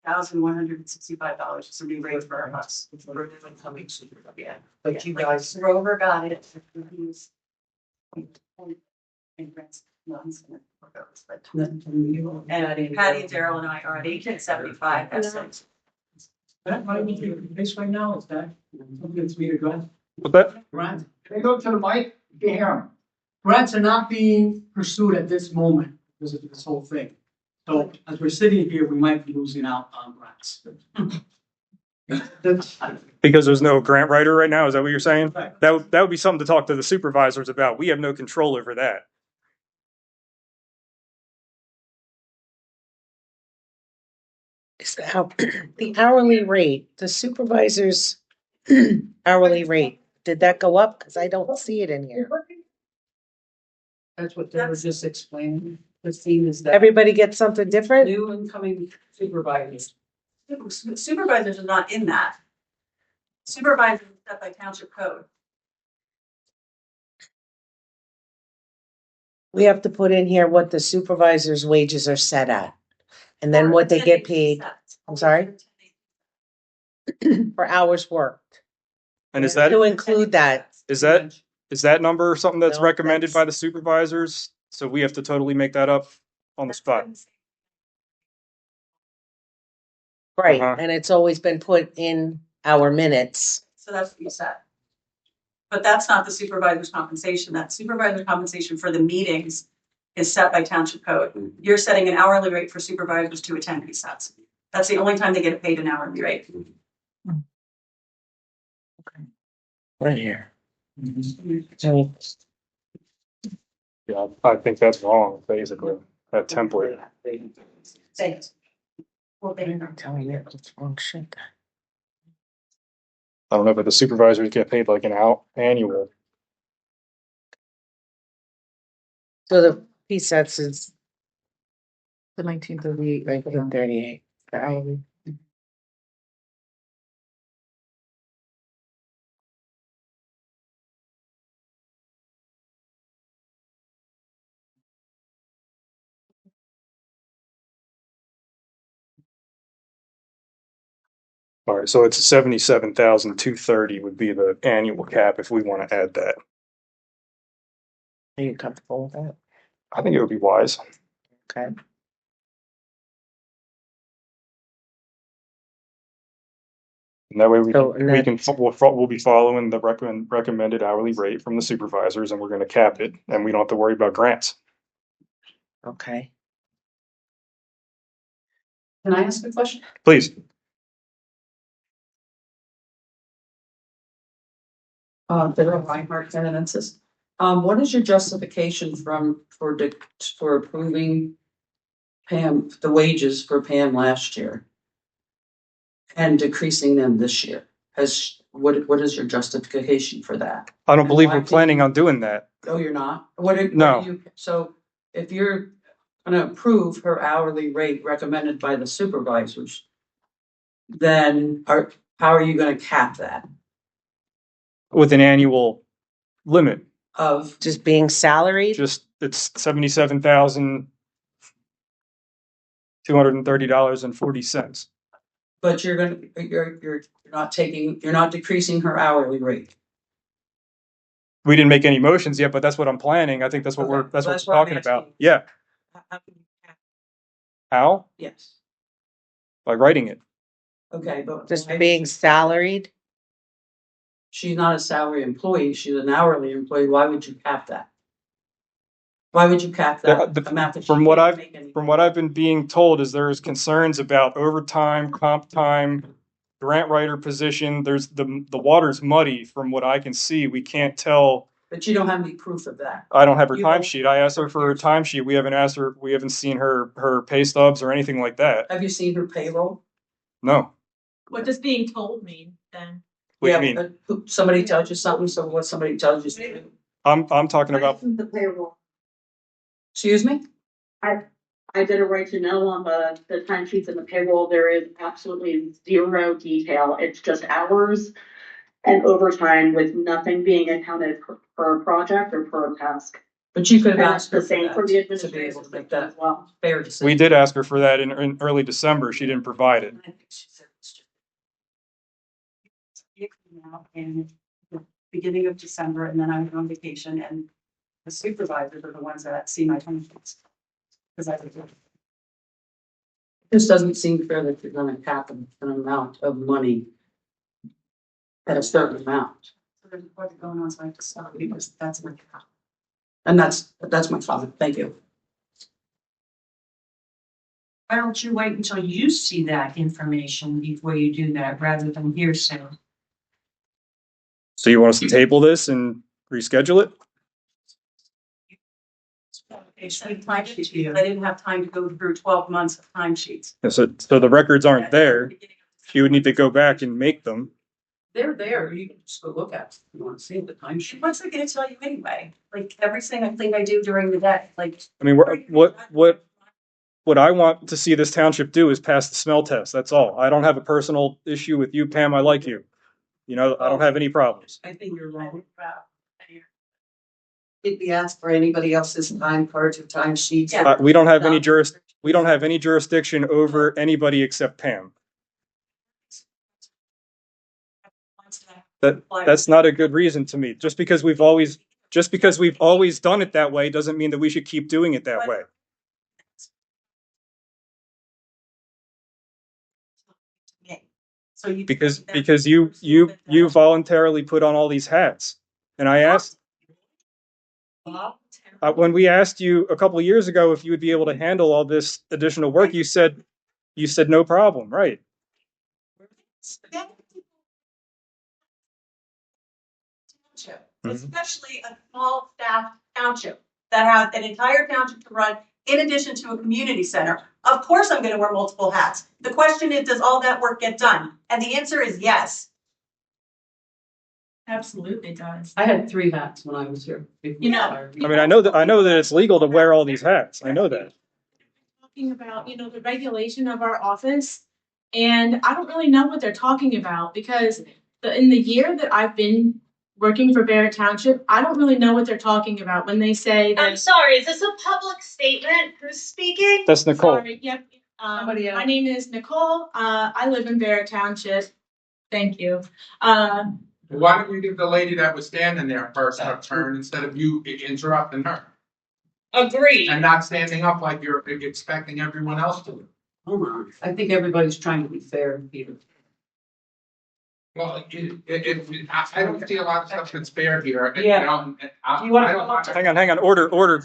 $3,165 is a new rate for us. For new incoming supervisor. Yeah. But you guys, Rover got it. And Grant's months. And Patty and Daryl and I are at 1875. That's That might be the case right now, is that something that's being addressed? What's that? Grants, can you go to the mic? You can hear them. Grants are not being pursued at this moment because of this whole thing. So as we're sitting here, we might be losing out on grants. Because there's no grant writer right now. Is that what you're saying? Right. That would be something to talk to the supervisors about. We have no control over that. Is the hourly rate, the supervisor's hourly rate, did that go up? Because I don't see it in here. That's what they were just explaining. The theme is that Everybody gets something different? new incoming supervisors. Supervisors are not in that. Supervisors are set by township code. We have to put in here what the supervisor's wages are set at. And then what they get paid. I'm sorry? For hours worked. And is that To include that. is that number something that's No, recommended that's- by the supervisors? So we have to totally make that up on the spot. Right, Uh-huh. and it's always been put in our minutes So that's what you said. But that's not the supervisor's compensation. That supervisor's compensation for the meetings is set by township code. You're setting an hourly rate for supervisors to attend these sets. That's the only time they get paid an hourly rate. Right here. Yeah, I think that's wrong, basically, that template. Thanks. Well, they I'm telling you, it's wrong shit. I don't know, but the supervisors get paid like an annual. So the P sets is The 1938. 1938 for hourly. All right, so it's 77,230 would be the annual cap if we want to add that. Are you comfortable with that? I think it would be wise. Okay. And that way So, and we'll be following the recommended hourly rate from the supervisors, and we're going to cap it, and we don't have to worry about grants. Okay. Can I ask a question? Please. There are Reinhardt candidates. What is your justification for approving Pam, the wages for Pam last year and decreasing them this year? What is your justification for that? I don't believe we're planning on doing that. Oh, you're not? No. So if you're gonna approve her hourly rate recommended by the supervisors, then how are you gonna cap that? With an annual limit. Of just being salaried? Just, it's $77,230.40. But you're not decreasing her hourly rate. We didn't make any motions yet, but that's what I'm planning. I think that's what Okay, that's what that's we're what I'm talking about. asking. Yeah. How can you cap? How? Yes. By writing it. Okay, but Just being salaried? she's not a salary employee, she's an hourly employee. Why would you cap that? Why would you cap that amount that she From what can't make any- I've been being told is there is concerns about overtime, comp time, grant writer position. There's the water's muddy from what I can see. We can't tell. But you don't have any proof of that. I don't have her You don't- timesheet. I asked her for her timesheet. We haven't seen her pay stubs or anything like that. Have you seen her payroll? No. What does being told mean then? What do you mean? Somebody tells you something, so what somebody tells you is true. I'm talking about. The payroll. Excuse me? I did a right to know on the timesheets and the payroll. There is absolutely zero detail. It's just hours and overtime with nothing being accounted per project or per task. But you could have And asked her the same for for the that to be administrative able to make assistant that as well. fair decision. We did ask her for that in early December. She didn't provide it. I think she said it's just. It came out in the beginning of December, and then I went on vacation, and the supervisors are the ones that see my timesheets. Because I was. This doesn't seem fair that you're gonna cap an amount of money at a certain amount. So there's a project going on, so I have to stop because that's my cap. And that's my comment. Thank you. Why don't you wait until you see that information before you do that, rather than hearsay? So you want us to table this and reschedule it? I didn't have time to go through 12 months of timesheets. Yeah, so the records aren't there. You would need to go back and make them. They're there. You can just go look at. If you want to see the timesheet. What's I going to tell you anyway? Like everything I do during the day. Like I mean, what I want to see this township do is pass the smell test. That's all. I don't have a personal issue with you, Pam. I like you. You know, I don't have any problems. I think you're right. Did we ask for anybody else's time cards or time sheets? We don't have any jurisdiction over anybody except Pam. That's not a good reason to me. Just because we've always done it that way doesn't mean that we should keep doing it that way. So you. Because you voluntarily put on all these hats. And I asked, when we asked you a couple of years ago if you would be able to handle all this additional work, you said no problem, right? Especially a small staff township that has an entire township to run in addition to a community center. Of course, I'm gonna wear multiple hats. The question is, does all that work get done? And the answer is yes. Absolutely does. I had 3 hats when I was here. You know. I mean, I know that it's legal to wear all these hats. I know that. Talking about, the regulation of our office, and I don't really know what they're talking about because in the year that I've been working for Barrett Township, I don't really know what they're talking about when they say that. I'm sorry, is this a public statement? Who's speaking? That's Nicole. Sorry, yep. My name is Nicole. I live in Barrett Township. Thank you. Why don't you give the lady that was standing there first her turn instead of you interrupting her? Agreed. And not standing up like you're expecting everyone else to do. Hold on. I think everybody's trying to be fair, Peter. Well, I don't see a lot of stuff that's fair here. Yeah. Hang on. Order.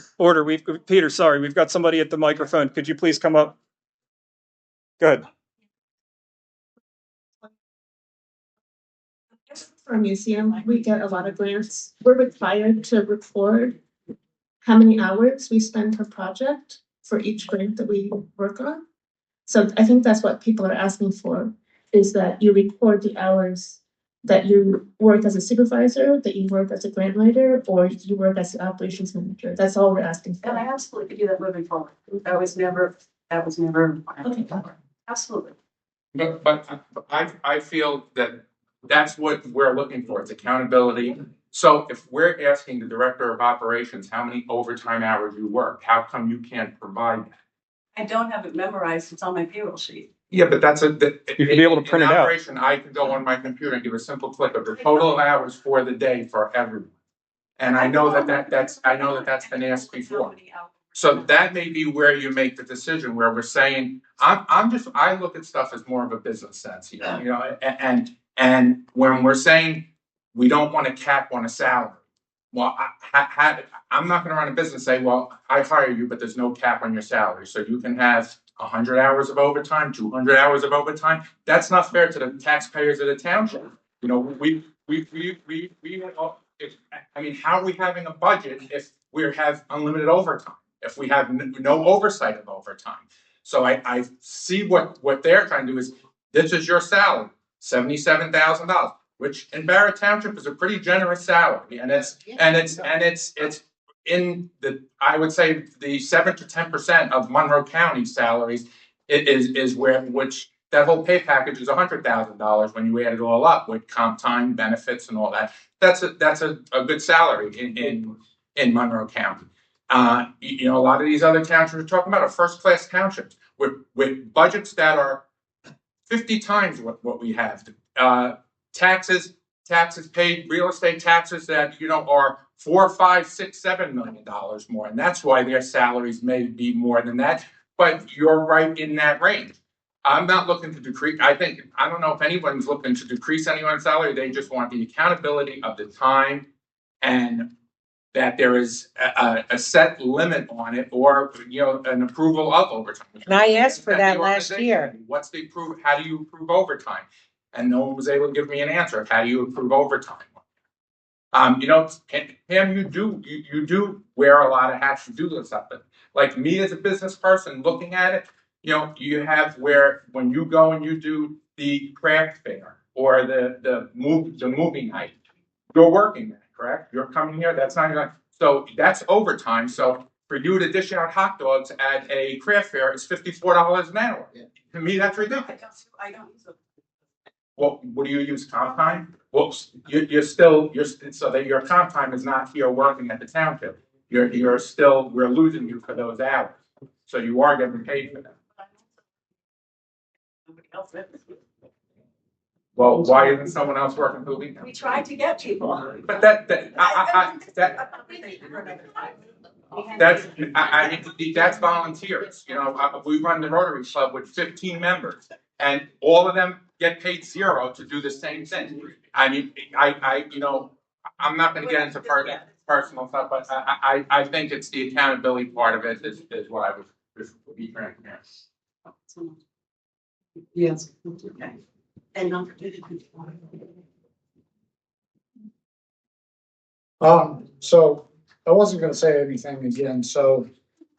Peter, sorry, we've got somebody at the microphone. Could you please come up? Go ahead. For a museum, we get a lot of grants. We're required to record how many hours we spend per project for each grant that we work on. So I think that's what people are asking for, is that you record the hours that you work as a supervisor, that you work as a grant writer, or you work as an operations manager. That's all we're asking for. And I absolutely could do that moving forward. That was never. Okay. Absolutely. But I feel that that's what we're looking for. It's accountability. So if we're asking the director of operations how many overtime hours you work, how come you can't provide that? I don't have it memorized. It's on my payroll sheet. Yeah, but that's you should be able to print it out. Operation, I can go on my computer and give a simple click of the total of hours for the day for everyone. And I know that's been asked before. So that may be where you make the decision, where we're saying, I look at stuff as more of a business sense here, and when we're saying we don't want to cap on a salary, well, I'm not going to run a business and say, well, I hire you, but there's no cap on your salary, so you can have 100 hours of overtime, 200 hours of overtime. That's not fair to the taxpayers of the township. How are we having a budget if we have unlimited overtime? If we have no oversight of overtime? So I see what they're trying to do is, this is your salary, $77,000, which in Barrett Township is a pretty generous salary, and it's in the, I would say, the 7 to 10% of Monroe County salaries is where, which that whole pay package is $100,000 when you add it all up with comp time, benefits, and all that. That's a good salary in Monroe County. A lot of these other townships we're talking about are first-class townships with budgets that are 50 times what we have. Taxes paid, real estate taxes that are $4, $5, $6, $7 million more, and that's why their salaries may be more than that. But you're right in that range. I'm not looking to decrease. I don't know if anyone's looking to decrease anyone's salary. They just want the accountability of the time, and that there is a set limit on it, or an approval of overtime. And I asked for that last year. What's the approve? How do you approve overtime? And no one was able to give me an answer of how do you approve overtime. Pam, you do wear a lot of hats. You do this stuff, but like me as a business person looking at it, you have where when you go and you do the craft fair or the movie night, you're working that, correct? You're coming here. That's not your, so that's overtime. So for you to dish out hot dogs at a craft fair, it's $54 an hour. Yeah. To me, that's ridiculous. I don't use it. Well, what do you use, comp time? Well, you're so that your comp time is not here working at the township. You're still, we're losing you for those hours. So you are getting paid for them. Well, why isn't someone else working for the weekend? We tried to get people. But that's volunteers. We run the Rotary Club with 15 members. and all of them get paid zero to do the same thing. I mean, I'm not gonna get into personal stuff, but I think it's the accountability part of it is what I was be transparent. Yes. Okay. And number So I wasn't gonna say anything again, so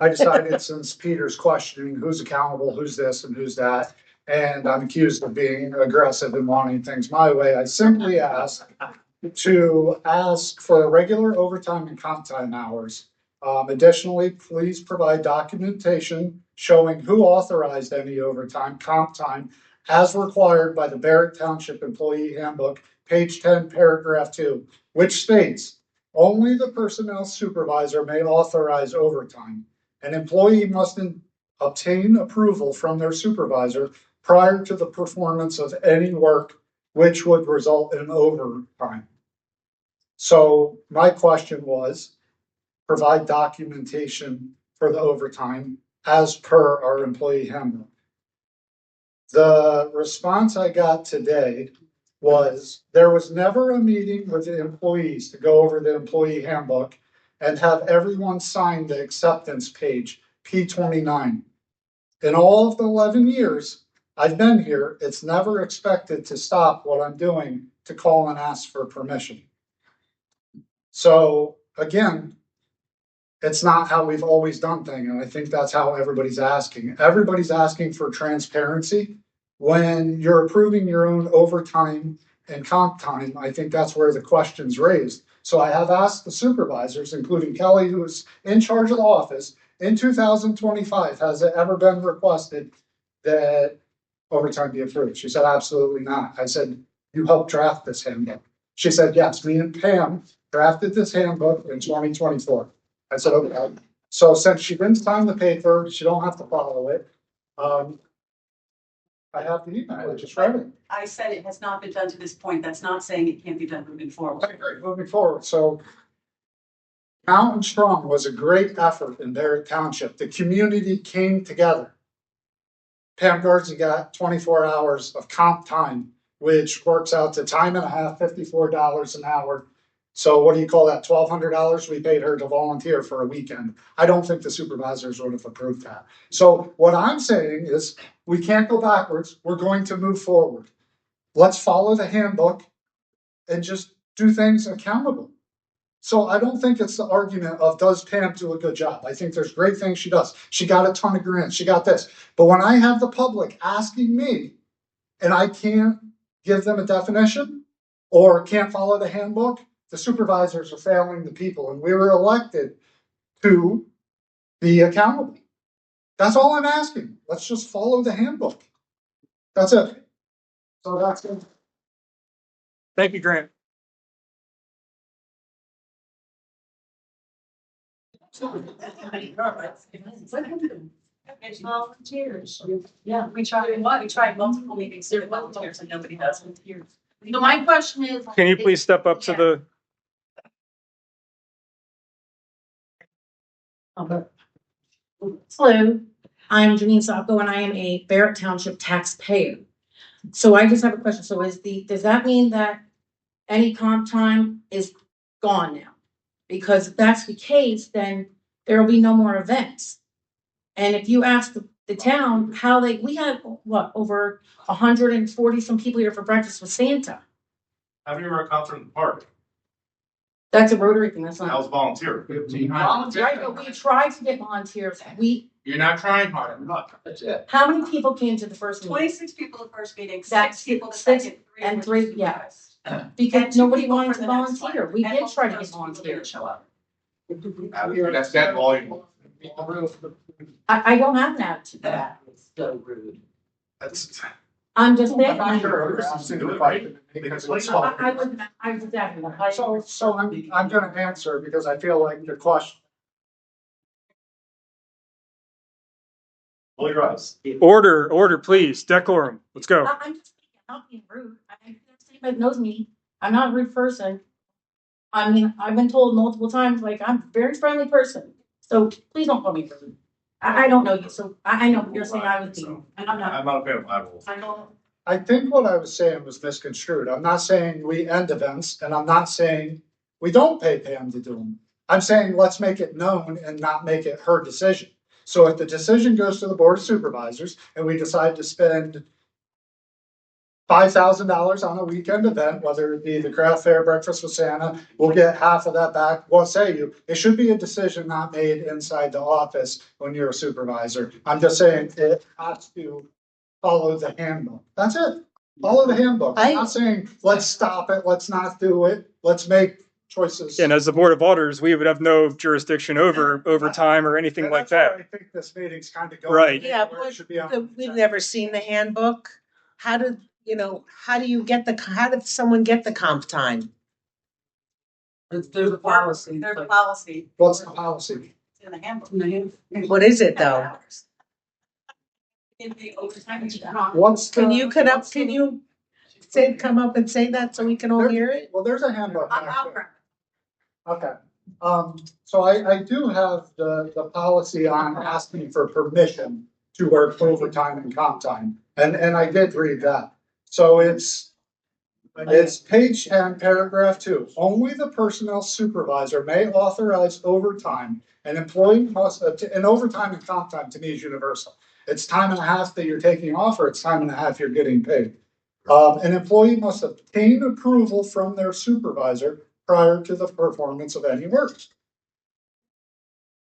I decided since Peter's questioning who's accountable, who's this and who's that, and I'm accused of being aggressive and wanting things my way, I simply asked to ask for regular overtime and comp time hours. Additionally, please provide documentation showing who authorized any overtime, comp time, as required by the Barrett Township Employee Handbook, page 10, paragraph 2, which states, only the personnel supervisor may authorize overtime. An employee must obtain approval from their supervisor prior to the performance of any work which would result in overtime. So my question was, provide documentation for the overtime as per our employee handbook. The response I got today was there was never a meeting with the employees to go over the employee handbook and have everyone sign the acceptance page, P29. In all of the 11 years I've been here, it's never expected to stop what I'm doing to call and ask for permission. So again, it's not how we've always done things, and I think that's how everybody's asking. Everybody's asking for transparency. When you're approving your own overtime and comp time, I think that's where the question's raised. So I have asked the supervisors, including Kelly, who is in charge of the office, in 2025, has it ever been requested that overtime be approved? She said, absolutely not. I said, you helped draft this handbook. She said, yes, me and Pam drafted this handbook in 2024. I said, okay. So since she didn't sign the paper, she don't have to follow it. I have the email, I just read it. I said it has not been done to this point. That's not saying it can't be done moving forward. I agree, moving forward. So Mountain Strong was a great effort in Barrett Township. The community came together. Pam Garza got 24 hours of comp time, which works out to time and a half, $54 an hour. So what do you call that? $1,200 we paid her to volunteer for a weekend. I don't think the supervisors would have approved that. So what I'm saying is we can't go backwards. We're going to move forward. Let's follow the handbook and just do things accountable. So I don't think it's the argument of does Pam do a good job? I think there's great things she does. She got a ton of grants. She got this. But when I have the public asking me and I can't give them a definition or can't follow the handbook, the supervisors are failing the people, and we were elected to be accountable. That's all I'm asking. Let's just follow the handbook. That's it. So that's it. Thank you, Grant. It's volunteers. Yeah, we tried multiple meetings, there were volunteers and nobody does volunteers. So my question is. Can you please step up to the? Hello, I'm Janine Sacco and I am a Barrett Township taxpayer. So I just have a question. So does that mean that any comp time is gone now? Because if that's the case, then there will be no more events. And if you ask the town how we had what, over 140 some people here for breakfast with Santa. Have you ever a concert in the park? That's a Rotary thing, that's That not. was volunteer. Right, but we tried to get volunteers. You're not trying hard enough. That's it. How many people came to the first meeting? 26 people the first meeting, That's 6 people the six second, and were three, yeah. supervised. And Because 2 nobody people wanted for to the next one. volunteer. We And did most try of to those get people didn't volunteers. show up. That's that volume. I don't have an attitude to that. So rude. That's. I'm just saying. I'm not sure this is in the fight because it's all. I wouldn't, I was exactly that. So I'm gonna answer because I feel like the question. Roll your eyes. Order, please. Decorum. Let's go. I'm just speaking, I'm not being rude. Anybody that knows me, I'm not a rude person. I mean, I've been told multiple times, like, I'm a very friendly person. So please don't call me rude. I don't know you, so I know you're saying I would be, and I'm not. I'm not a fan of eyeballs. I don't. I think what I was saying was misconstrued. I'm not saying we end events, and I'm not saying we don't pay Pam to do them. I'm saying let's make it known and not make it her decision. So if the decision goes to the Board of Supervisors and we decide to spend $5,000 on a weekend event, whether it be the craft fair, breakfast with Santa, we'll get half of that back. What say you? It should be a decision not made inside the office when you're a supervisor. I'm just saying it has to follow the handbook. That's it. Follow the handbook. I'm not saying let's stop it, let's not do it, let's make choices. And as the Board of Auditors, we would have no jurisdiction over overtime or anything And like that's why that. I think this meeting's kind of going. Right. Yeah, where it should be on. we've never seen the handbook. How did how did someone get the comp time? There's a policy. There's a policy. What's the policy? It's in the handbook. In the handbook. What is it though? In the overtime. What's the? Can you come up and say that so we can all hear it? Well, there's a handbook. back I'll there. Okay, so I do have the policy on asking for permission to work overtime and comp time, and I did read that. So it's page 10, paragraph 2. Only the personnel supervisor may authorize overtime. An employee must, and overtime and comp time to me is universal. It's time and a half that you're taking off, or it's time and a half you're getting paid. An employee must obtain approval from their supervisor prior to the performance of any work.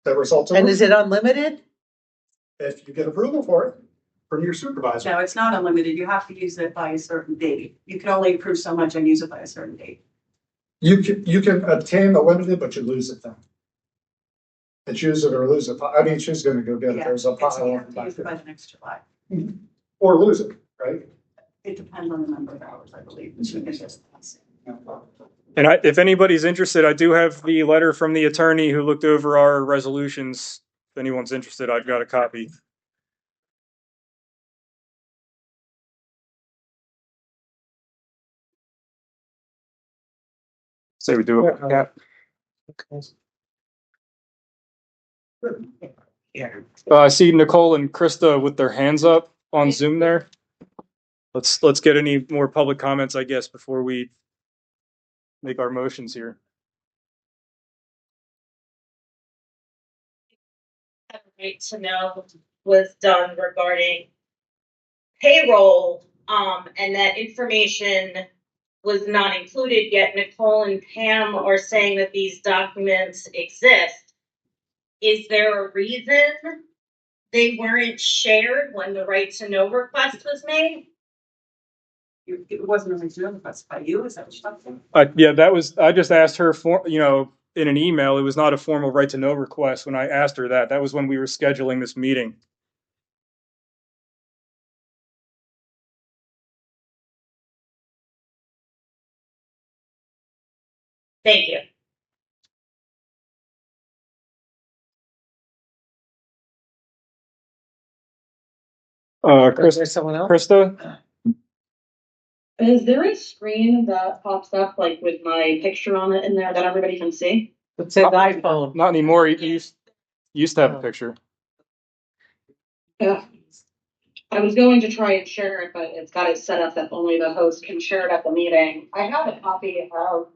That results in. And is it unlimited? If you get approval for it from your supervisor. No, it's not unlimited. You have to use it by a certain date. You can only approve so much and use it by a certain date. You can obtain the limited, but you lose it then. It's use it or lose it. I mean, she's gonna go get it. Yeah, There's a it's- pile you of have it to back use it by there. the next July. Or lose it, right? It depends on the number of hours, I believe. It's just- And if anybody's interested, I do have the letter from the attorney who looked over our resolutions. If anyone's interested, I've got a copy. Say we do it. Yeah. I see Nicole and Krista with their hands up on Zoom there. Let's get any more public comments, I guess, before we make our motions here. Right to know was done regarding payroll, and that information was not included, yet Nicole and Pam are saying that these documents exist. Is there a reason they weren't shared when the right to know request was made? It wasn't originally requested by you, is that what you're talking? Yeah, I just asked her for, in an email. It was not a formal right to know request when I asked her that. That was when we were scheduling this meeting. Thank you. Is there someone else? Krista? Is there a screen that pops up like with my picture on it in there that everybody can see? It says iPhone. Not anymore. You used to have a picture. Yeah. I was going to try and share it, but it's got it set up that only the host can share it at the meeting. I have a copy of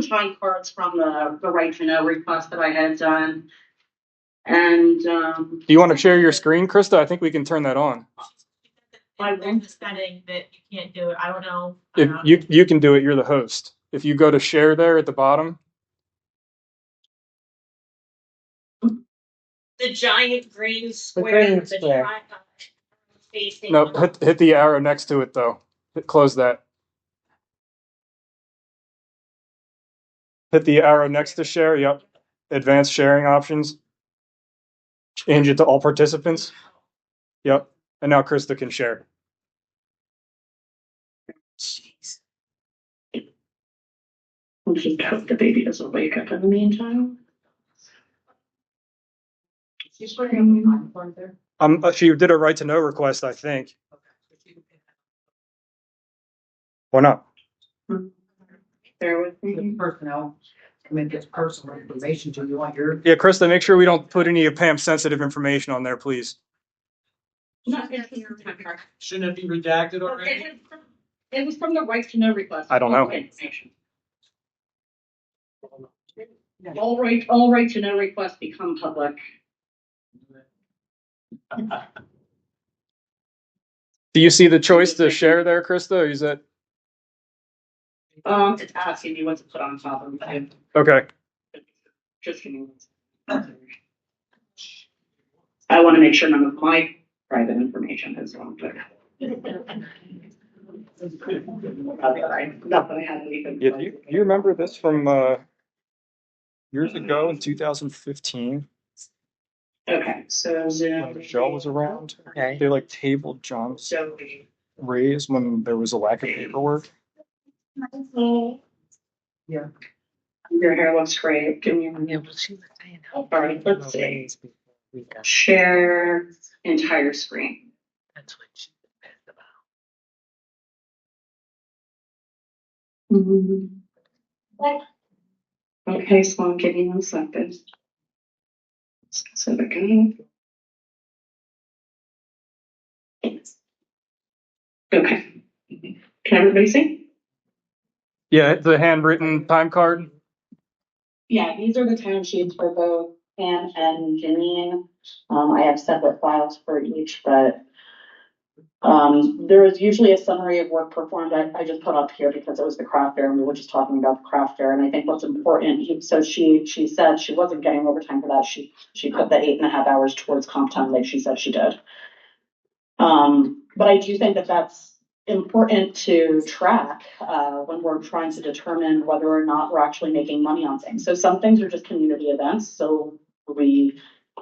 time cards from the right to know request that I had done. And Do you want to share your screen, Krista? I think we can turn that on. There's a setting that you can't do it. I don't know. If you can do it, you're the host. If you go to share there at the bottom. The giant green square. green with square. triangle facing No, up. hit the arrow next to it though. Close that. Hit the arrow next to share. Yep. Advanced sharing options. Change it to all participants. Yep. And now Krista can share. jeez. We just hope the baby doesn't wake up in the meantime. She's putting on the there. She did a right to know request, I think. Or not? Bear with me. Personnel. I mean, it's personal information. Do you want your? Yeah, Krista, make sure we don't put any of Pam's sensitive information on there, please. Shouldn't it be redacted already? It was from the right to know request. I don't know. All right to know requests become public. Do you see the choice to share there, Krista? Or is that It's asking me what to put on top of it. okay? Just give me one second. I want to make sure none of my private information is on there. Not that I have anything. Yeah, you remember this from years ago in 2015 Okay, so when Michelle was around? Okay. They like tabled John's So raise when there was a lack of paperwork. yeah, your hair looks great. Give me. Yeah, well, she was saying All right, let's see. Share entire screen. That's what she asked about. Okay, so I'm giving 1 second. So they're gonna. Okay. Can everybody see? Yeah, the handwritten time card. Yeah, these are the timesheets for both Pam and Janine. I have separate files for each, but there is usually a summary of work performed. I just put up here because it was the craft fair and we were just talking about the craft fair. And I think what's important, so she said she wasn't getting overtime for that. She put the 8.5 hours towards comp time like she said she did. But I do think that that's important to track when we're trying to determine whether or not we're actually making money on things. So some things are just community events. So we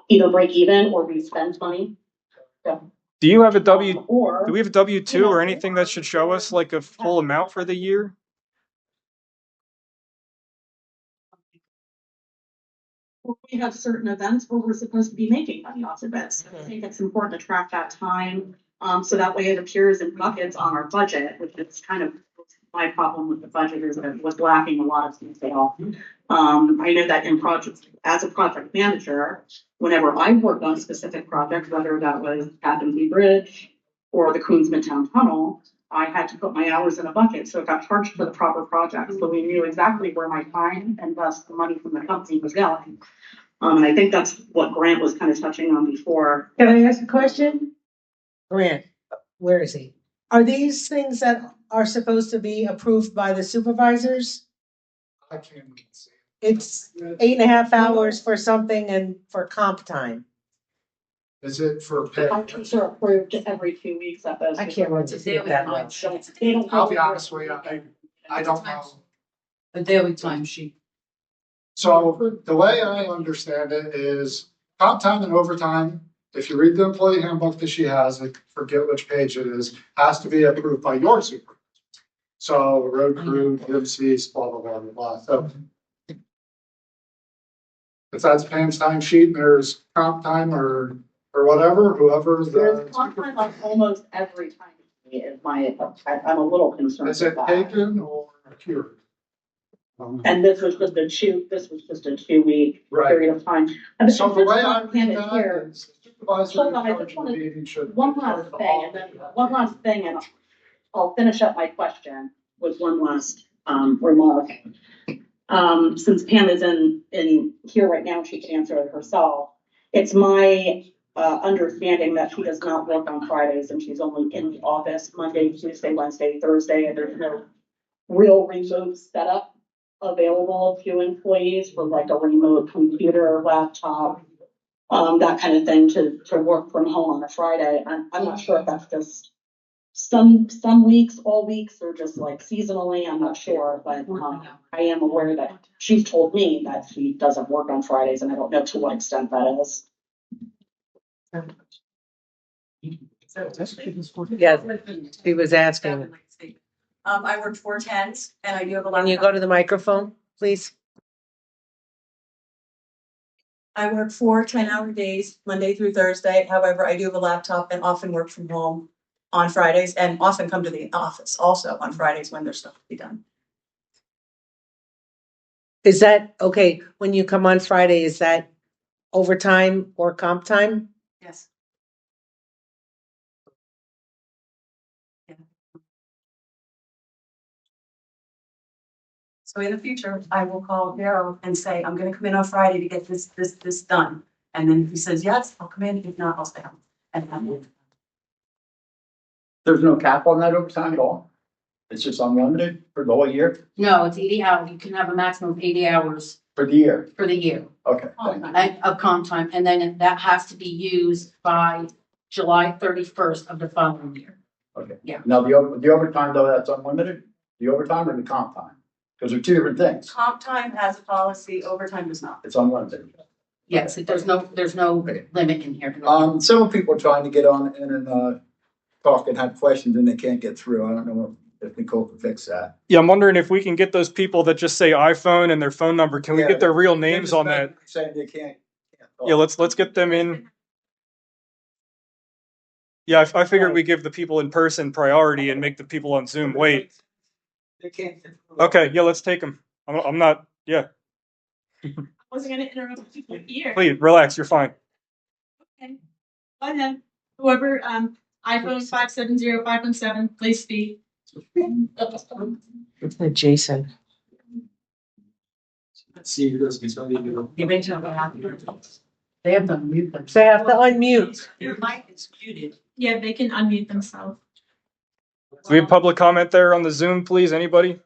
either break even or we spend money. Yeah. Do you have a W? Or Do we have a W-2 or anything that should show us like a full amount for the year? we have certain events where we're supposed to be making money off events. I think it's important to track that time. So that way it appears in buckets on our budget, which is kind of my problem with the budget is that it was lacking a lot of detail. I know that in projects, as a project manager, whenever I worked on a specific project, whether that was Tappan Zee Bridge or the Queens Midtown Tunnel, I had to put my hours in a bucket, so it got charged for the proper project. So we knew exactly where my time and thus the money from the company was going. And I think that's what Grant was kind of touching on before. Can I ask a question? Grant, where is he? Are these things that are supposed to be approved by the supervisors? I can't see. It's 8.5 hours for something and for comp time. Is it for pay? Contracts are approved every 2 weeks at those. I can't wait to see it that way. I'll be honest with you, I don't know. A daily time sheet. So the way I understand it is comp time and overtime, if you read the employee handbook that she has, I forget which page it is, has to be approved by your supervisor. So road crew, MCs, blah, blah, blah, blah, blah. So besides Pam's time sheet, there's comp time or whatever, whoever There's the. comp time on almost every time. Is I'm a little concerned Is it with that. taken or cured? And this was just a 2 week Right. period of time. So the way I read it that here. is supervisor Hold on, I in just charge of wanna- the meeting should. One last thing, and then one last thing, and I'll finish up my question with one last remark. Since Pam is in here right now, she can answer it herself. It's my understanding that she does not work on Fridays and she's only in the office Monday, Tuesday, Wednesday, Thursday, and there's no real remote setup available to employees for like a remote computer, laptop, that kind of thing to work from home on a Friday. I'm not sure if that's just some weeks, all weeks, or just like seasonally, I'm not sure, but I am aware that she's told me that she doesn't work on Fridays, and I don't know to what extent that is. Yeah, he was asking. I work 4 10s and I do have a lot. Can you go to the microphone, please? I work 4 10-hour days, Monday through Thursday. However, I do have a laptop and often work from home on Fridays and often come to the office also on Fridays when there's stuff to be done. Is that, okay, when you come on Friday, is that overtime or comp time? Yes. So in the future, I will call Daryl and say, I'm gonna come in on Friday to get this done. And then if he says yes, I'll come in. If not, I'll stay home. And I'm in. There's no cap on that overtime at all? It's just unlimited for the whole year, No, it's 80 hours. You can have a maximum of 80 hours for the year? for the year Okay, thank you. of comp time. And then that has to be used by July 31st of the following year. Okay. Yeah. Now, the overtime though, that's unlimited? The overtime or the comp time? Because they're two different things. Comp time has a policy, overtime does not. It's unlimited. Yes, there's no limit in here. Several people are trying to get on and talk and have questions and they can't get through. I don't know if Nicole can fix that. Yeah, I'm wondering if we can get those people that just say iPhone and their phone number. Can we get their real names on that? Saying they can't talk. Yeah, let's get them in. Yeah, I figured we give the people in person priority and make the people on Zoom wait. They can't. Okay, yeah, let's take them. I'm not. Yeah, I wasn't gonna interrupt you here. please relax. You're fine. Okay. Go ahead. Whoever, iPhone 570517, please speak. Jason. Let's see who does this. You may tell they have to mute them. They have to unmute. Your mic is muted. Yeah, they can unmute themselves. Do we have public comment there on the Zoom, please? Anybody?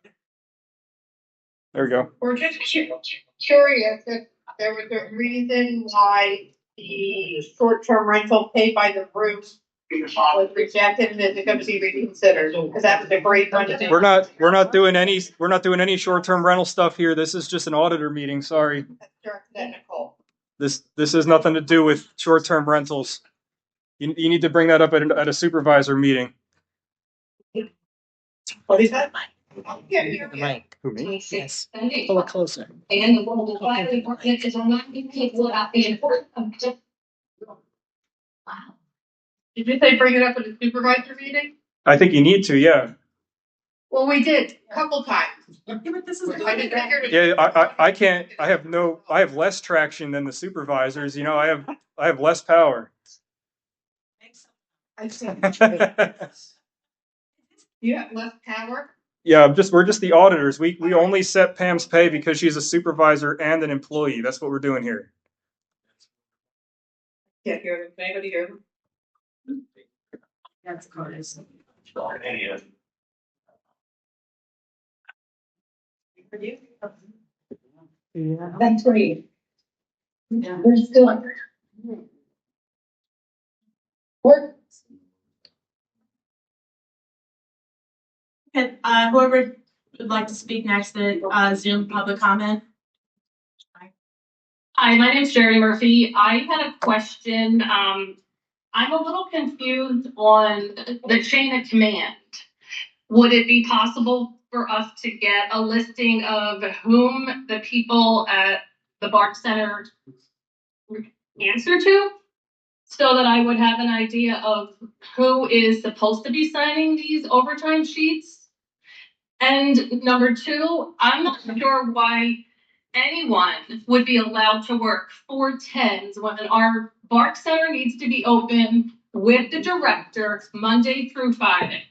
There we go. We're just curious if there was a reason why the short-term rental paid by the group was rejected, and is it going to be reconsidered? Because that was a great one. We're not doing any short-term rental stuff here. This is just an auditor meeting. Sorry. This has nothing to do with short-term rentals. You need to bring that up at a supervisor meeting. What is that? The mic. Who, me? Yes. Pull it closer. And the local fire department is not being capable of being important. Wow. Did you say bring it up at a supervisor meeting? I think you need to. Yeah. Well, we did a couple times. Yeah, but this is. Yeah. I can't. I have less traction than the supervisors. You know, I have less power. You have less power? Yeah, we're just the auditors. We only set Pam's pay because she's a supervisor and an employee. That's what we're doing here. Can't hear them. Anybody hear them? That's Curtis. That's great. Yeah. We're still. What? Okay, whoever would like to speak next to Zoom public comment. Hi, my name's Jerry Murphy. I had a question. I'm a little confused on the chain of command. Would it be possible for us to get a listing of whom the people at the BART Center answer to? So that I would have an idea of who is supposed to be signing these overtime sheets? And number two, I'm not sure why anyone would be allowed to work 410s when our BART Center needs to be open with the director Monday through Friday.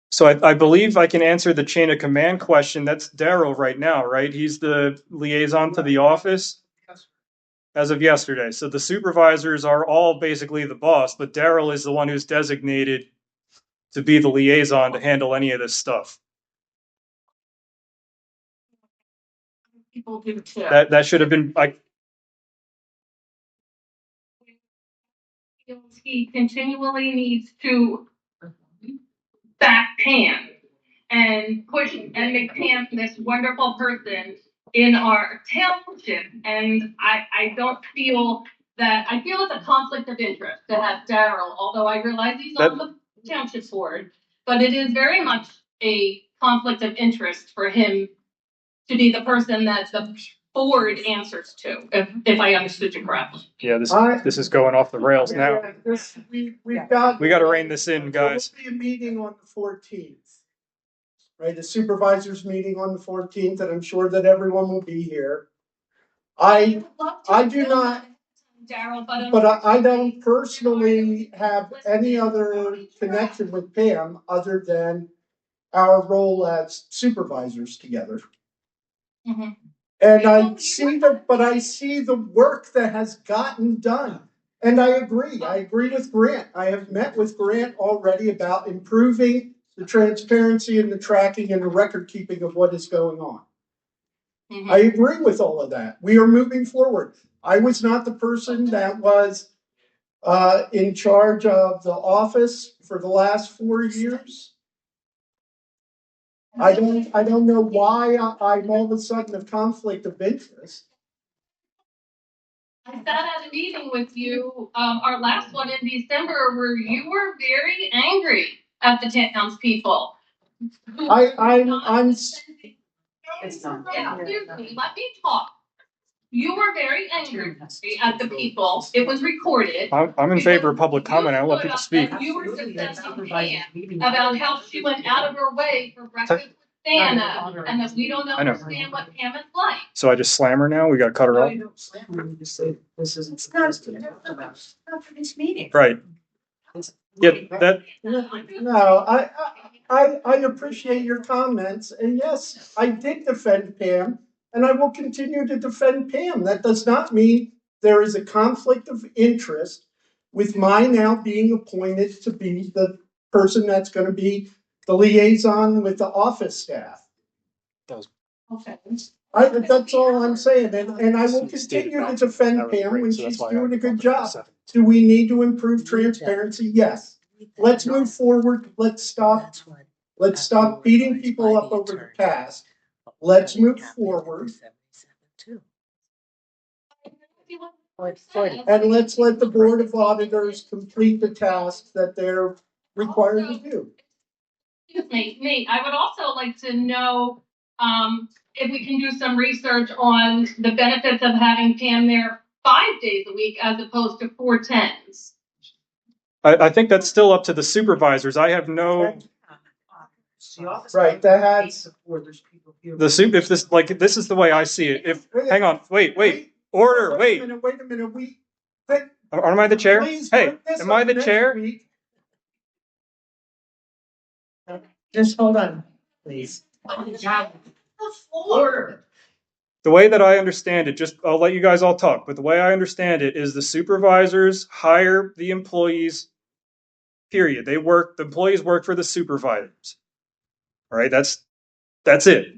So I believe I can answer the chain of command question. That's Daryl right now, right? He's the liaison to the office as of yesterday. So the supervisors are all basically the boss, but Daryl is the one who's designated to be the liaison to handle any of this stuff. People do too. That should have been like. He continually needs to back Pam and push and make Pam this wonderful person in our township. And I don't feel that, I feel it's a conflict of interest to have Daryl, although I realize he's on the township board, but it is very much a conflict of interest for him to be the person that the board answers to, if I understood you correctly. Yeah, this is going off the rails now. We've got. We got to rein this in, guys. There will be a meeting on the 14th. right? A supervisors meeting on the 14th, and I'm sure that everyone will be here. I do not, Daryl, but I don't personally have any other connection with Pam other than our role as supervisors together. Mhm. And I see the work that has gotten done. And I agree with Grant. I have met with Grant already about improving the transparency and the tracking and the record keeping of what is going on. Mhm. I agree with all of that. We are moving forward. I was not the person that was in charge of the office for the last 4 years. I don't know why I'm all of a sudden a conflict of interest. I sat at a meeting with you, our last one in December, where you were very angry at the townspeople. I'm It's not. Yeah, excuse me, let me talk. You were very angry at the people. It was recorded. I'm in favor of public comment. I let people speak. And you were defending Pam about how she went out of her way for breakfast with Santa, and that we don't understand what Pam is like. So I just slam her now? We gotta cut her off? It's not for this meeting. Right. Yeah, that, No, I appreciate your comments, and yes, I did defend Pam, and I will continue to defend Pam. That does not mean there is a conflict of interest with my now being appointed to be the person that's going to be the liaison with the office staff. Okay. That's all I'm saying, and I will continue to defend Pam when she's doing a good job. Do we need to improve transparency? Yes. Let's move forward. Let's stop beating people up over the past. Let's move forward. And let's let the Board of Auditors complete the tasks that they're required to do. Excuse me, Nate, I would also like to know, if we can do some research on the benefits of having Pam there 5 days a week as opposed to 4 10s. I think that's still up to the supervisors. I have no, Right, that has. if this is the way I see it. Hang on, wait, order, wait. Wait a minute, Am I the chair? Please Hey, bring this am I up the next chair? week. Just hold on, please. Order. The way that I understand it, I'll let you guys all talk, but the way I understand it is the supervisors hire the employees, period. The employees work for the supervisors. All right, that's it.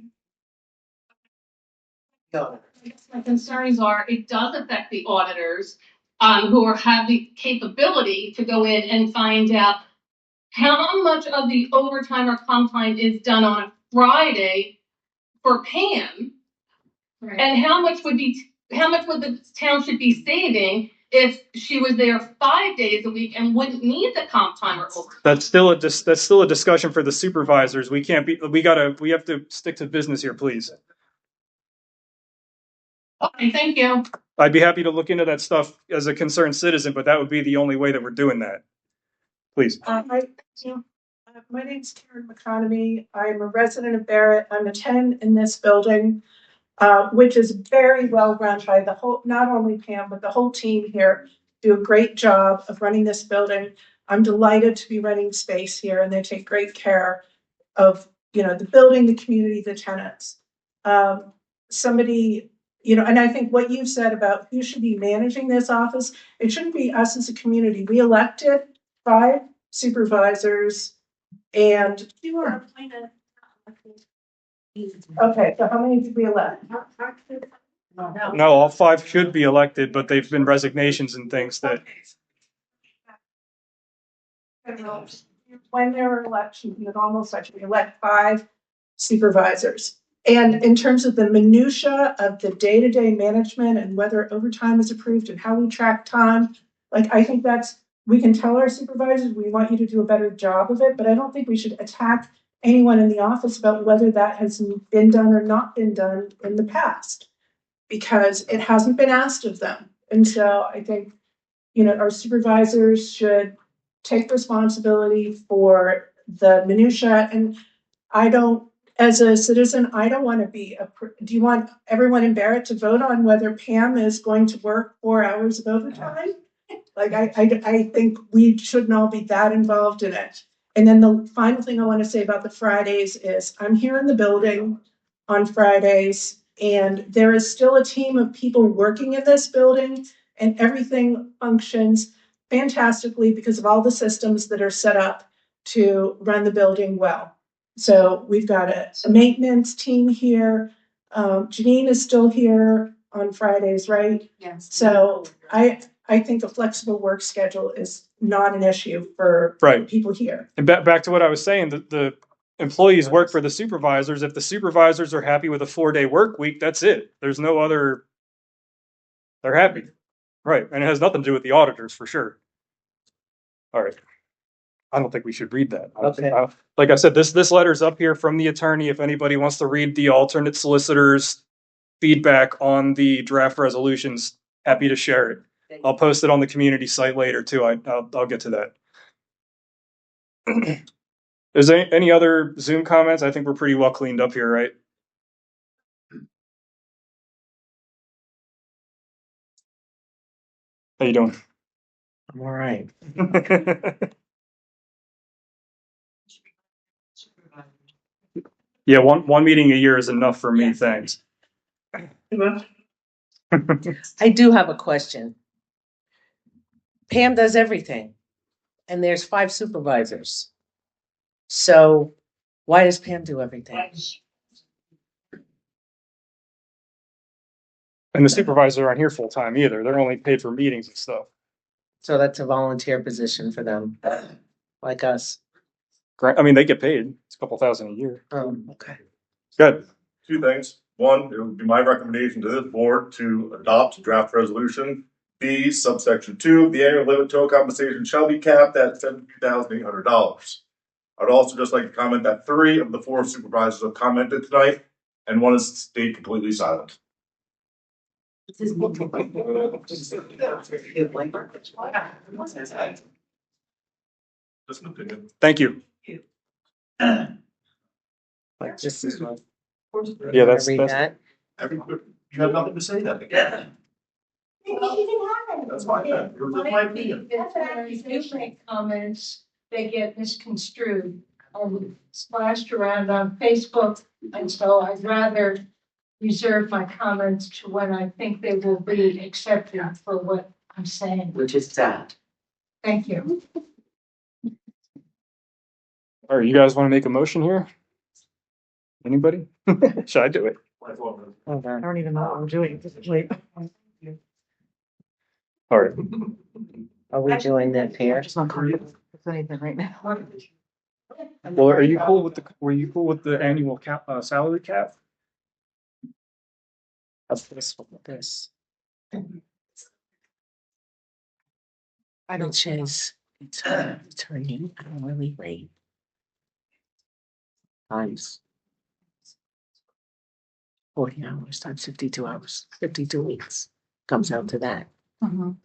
My concerns are, it does affect the auditors, who have the capability to go in and find out how much of the overtime or comp time is done on a Friday for Pam, and how much would the township be saving if she was there 5 days a week and wouldn't need the comp time or overtime? That's still a discussion for the supervisors. We have to stick to business here, please. Okay, thank you. I'd be happy to look into that stuff as a concerned citizen, but that would be the only way that we're doing that. Please. My name's Karen McConomy. I'm a resident of Barrett. I'm a tenant in this building, which is very well run by not only Pam, but the whole team here do a great job of running this building. I'm delighted to be renting space here, and they take great care of, the building, the community, the tenants. And I think what you said about who should be managing this office, it shouldn't be us as a community. We elected 5 supervisors, and you are appointed. Okay, so how many did we elect? No, all 5 should be elected, but they've been resignations and things that. When there are elections, you would almost actually elect 5 supervisors. And in terms of the minutia of the day-to-day management and whether overtime is approved and how we track time, I think we can tell our supervisors, we want you to do a better job of it, but I don't think we should attack anyone in the office about whether that has been done or not been done in the past, because it hasn't been asked of them. And so I think, our supervisors should take responsibility for the minutia. And I don't as a citizen, I don't want to be do you want everyone in Barrett to vote on whether Pam is going to work 4 hours of overtime? Like, I think we shouldn't all be that involved in it. And then the final thing I want to say about the Fridays is I'm here in the building on Fridays, and there is still a team of people working in this building, and everything functions fantastically because of all the systems that are set up to run the building well. So we've got a maintenance team here. Janine is still here on Fridays, right? Yes. So I think a flexible work schedule is not an issue for Right. people here. And back to what I was saying, the employees work for the supervisors. If the supervisors are happy with a 4-day work week, that's it. There's no other, they're happy. Right. And it has nothing to do with the auditors for sure. All right. I don't think we should read that. Okay. Like I said, this letter's up here from the attorney. If anybody wants to read the alternate solicitor's feedback on the draft resolutions, happy to share it. I'll post it on the community site later too. I'll get to that. Is there any other Zoom comments? I think we're pretty well cleaned up here, right? How you doing? I'm all right. Yeah, one meeting a year is enough for me, thanks. I do have a question. Pam does everything, and there's 5 supervisors. So why does Pam do everything? And the supervisors aren't here full time either. They're only paid for meetings and stuff. So that's a volunteer position for them, like us. I mean, they get paid. It's a couple thousand a year. Oh, okay. Good. 2 things. One, it would be my recommendation to this board to adopt draft resolution B, subsection 2, the annual limit total compensation shall be capped at $72,800. I'd also just like to comment that 3 of the 4 supervisors have commented tonight, and 1 has stayed completely silent. Just Just an opinion. Thank you. Like this is what. Yeah, that's read that. You have nothing to say then. Yeah. That's fine. It was just my opinion. If you make comments, they get misconstrued and splashed around on Facebook. And so I'd rather reserve my comments to when I think they will be accepted for what I'm saying. Which is sad. Thank you. All right, you guys want to make a motion here? Anybody? Should I do it? Hold I on. don't even know what I'm doing. Just wait. All right. Are we doing that I'm here? just not comfortable with anything right now. Well, were you cool with the annual cap, salary cap? Of this. I don't. Which is attorney hourly rate times 40 hours times 52 hours, 52 weeks comes out to that. Mhm.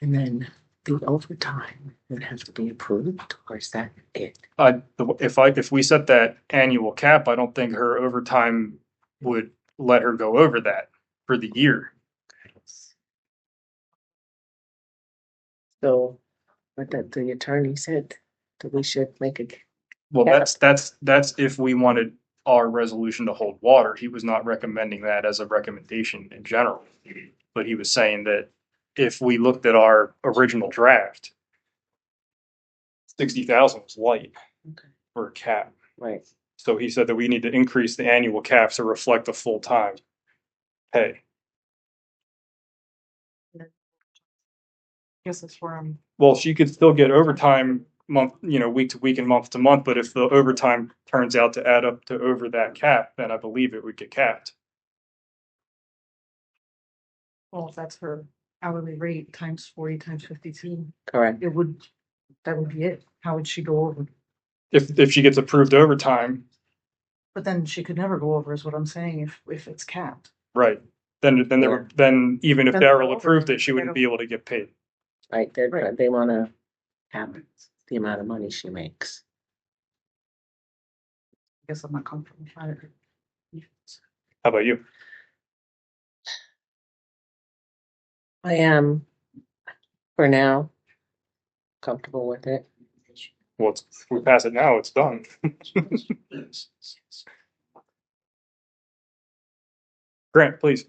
And then the overtime would have to be approved, or is that it? If we set that annual cap, I don't think her overtime would let her go over that for the year. So, but that the attorney said that we should make it. Well, Yeah. that's if we wanted our resolution to hold water. He was not recommending that as a recommendation in general, but he was saying that if we looked at our original draft, 60,000 was light for a cap. Right. So he said that we need to increase the annual cap to reflect the full time pay. I guess that's where I'm. Well, she could still get overtime week to week and month to month, but if the overtime turns out to add up to over that cap, then I believe it would get capped. Well, if that's her hourly rate times 40 times 52, Correct. that would be it. How would she go over? If she gets approved overtime, But then she could never go over, is what I'm saying, if it's capped. right? Then even if Then Daryl over. approved it, she wouldn't be able to get paid. Right. They want to have the amount of money she makes. Guess I'm not comfortable. How about you? I am, for now, comfortable with it. Well, if we pass it now, it's done. Grant, please.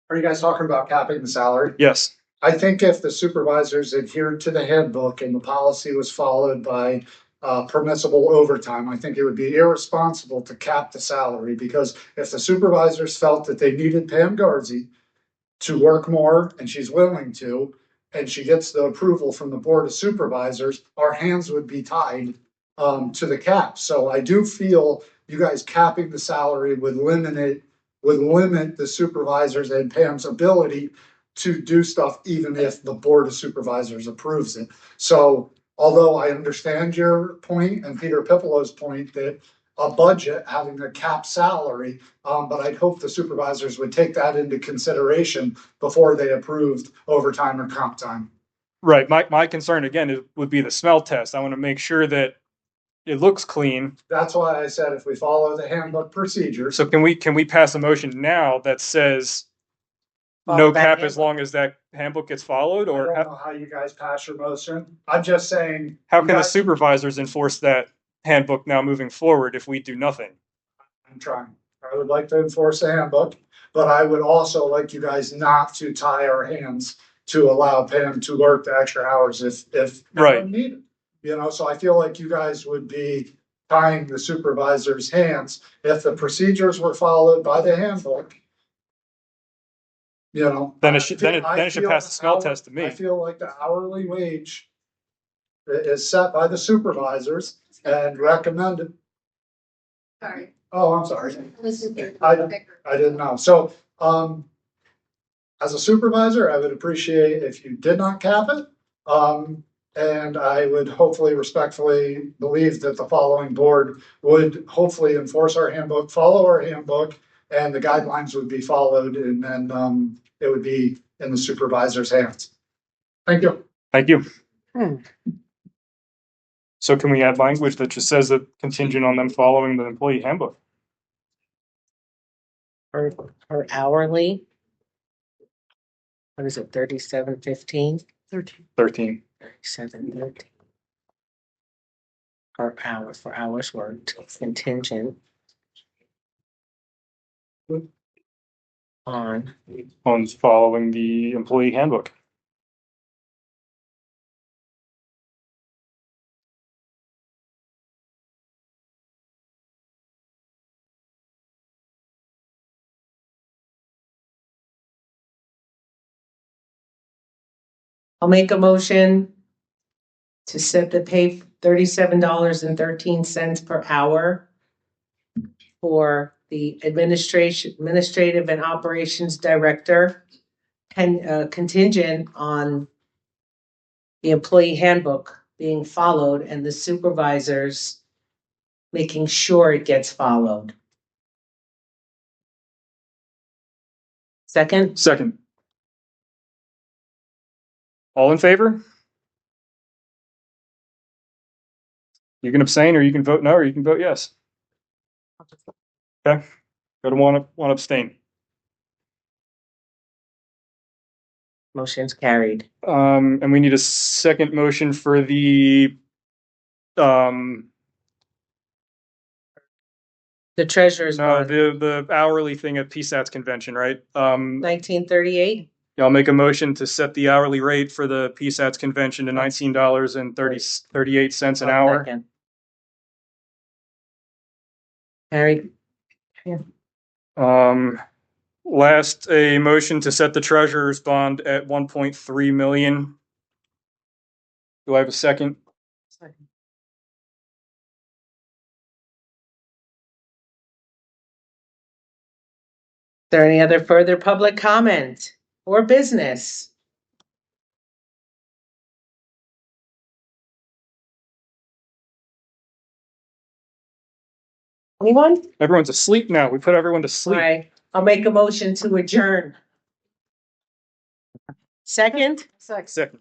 Are you guys talking about capping the salary? Yes. I think if the supervisors adhered to the handbook and the policy was followed by permissible overtime, I think it would be irresponsible to cap the salary, because if the supervisors felt that they needed Pam Garzi to work more, and she's willing to, and she gets the approval from the Board of Supervisors, our hands would be tied to the cap. So I do feel you guys capping the salary would limit the supervisors and Pam's ability to do stuff, even if the Board of Supervisors approves it. So although I understand your point and Peter Pippolo's point that a budget having a cap salary, but I'd hope the supervisors would take that into consideration before they approved overtime or comp time. Right. My concern again would be the smell test. I want to make sure that it looks clean. That's why I said if we follow the handbook procedures. So can we pass a motion now that says no cap as long as that handbook gets followed? Or I don't know how you guys pass your motion. I'm just saying. How can the supervisors enforce that handbook now moving forward if we do nothing? I'm trying. I would like to enforce the handbook, but I would also like you guys not to tie our hands to allow Pam to work the extra hours if right needed. You know, so I feel like you guys would be tying the supervisors' hands if the procedures were followed by the handbook. You know, then it should pass the smell test to me. I feel like the hourly wage is set by the supervisors and recommended. Sorry. Oh, I'm sorry. I didn't know. So, as a supervisor, I would appreciate if you did not cap it. And I would hopefully respectfully believe that the following board would hopefully enforce our handbook, follow our handbook, and the guidelines would be followed, and then it would be in the supervisor's hands. Thank you. Thank you. So can we add language that just says that contingent on them following the employee handbook? Her hourly, what is it, 37.15? 13. 37.13. Per hour for hours worked, contingent on following the employee handbook. I'll make a motion to set the pay $37.13 per hour for the administrative and operations director, and contingent on the employee handbook being followed and the supervisors making sure it gets followed. Second? Second. All in favor? You can abstain, or you can vote no, or you can vote yes. Okay. Go to one abstain. Motion's carried. And we need a second motion for the treasurer's no, bond. the hourly thing at PSAT's convention, right? 1938. Yeah, I'll make a motion to set the hourly rate for the PSAT's convention to $19.38 an hour. Second. Carried. Yeah. Last, a motion to set the treasurer's bond at 1.3 million. Do I have a second? Second. Is there any other further public comment or business? Anyone? Everyone's asleep now. We put everyone to sleep. All right. I'll make a motion to adjourn. Second? Second.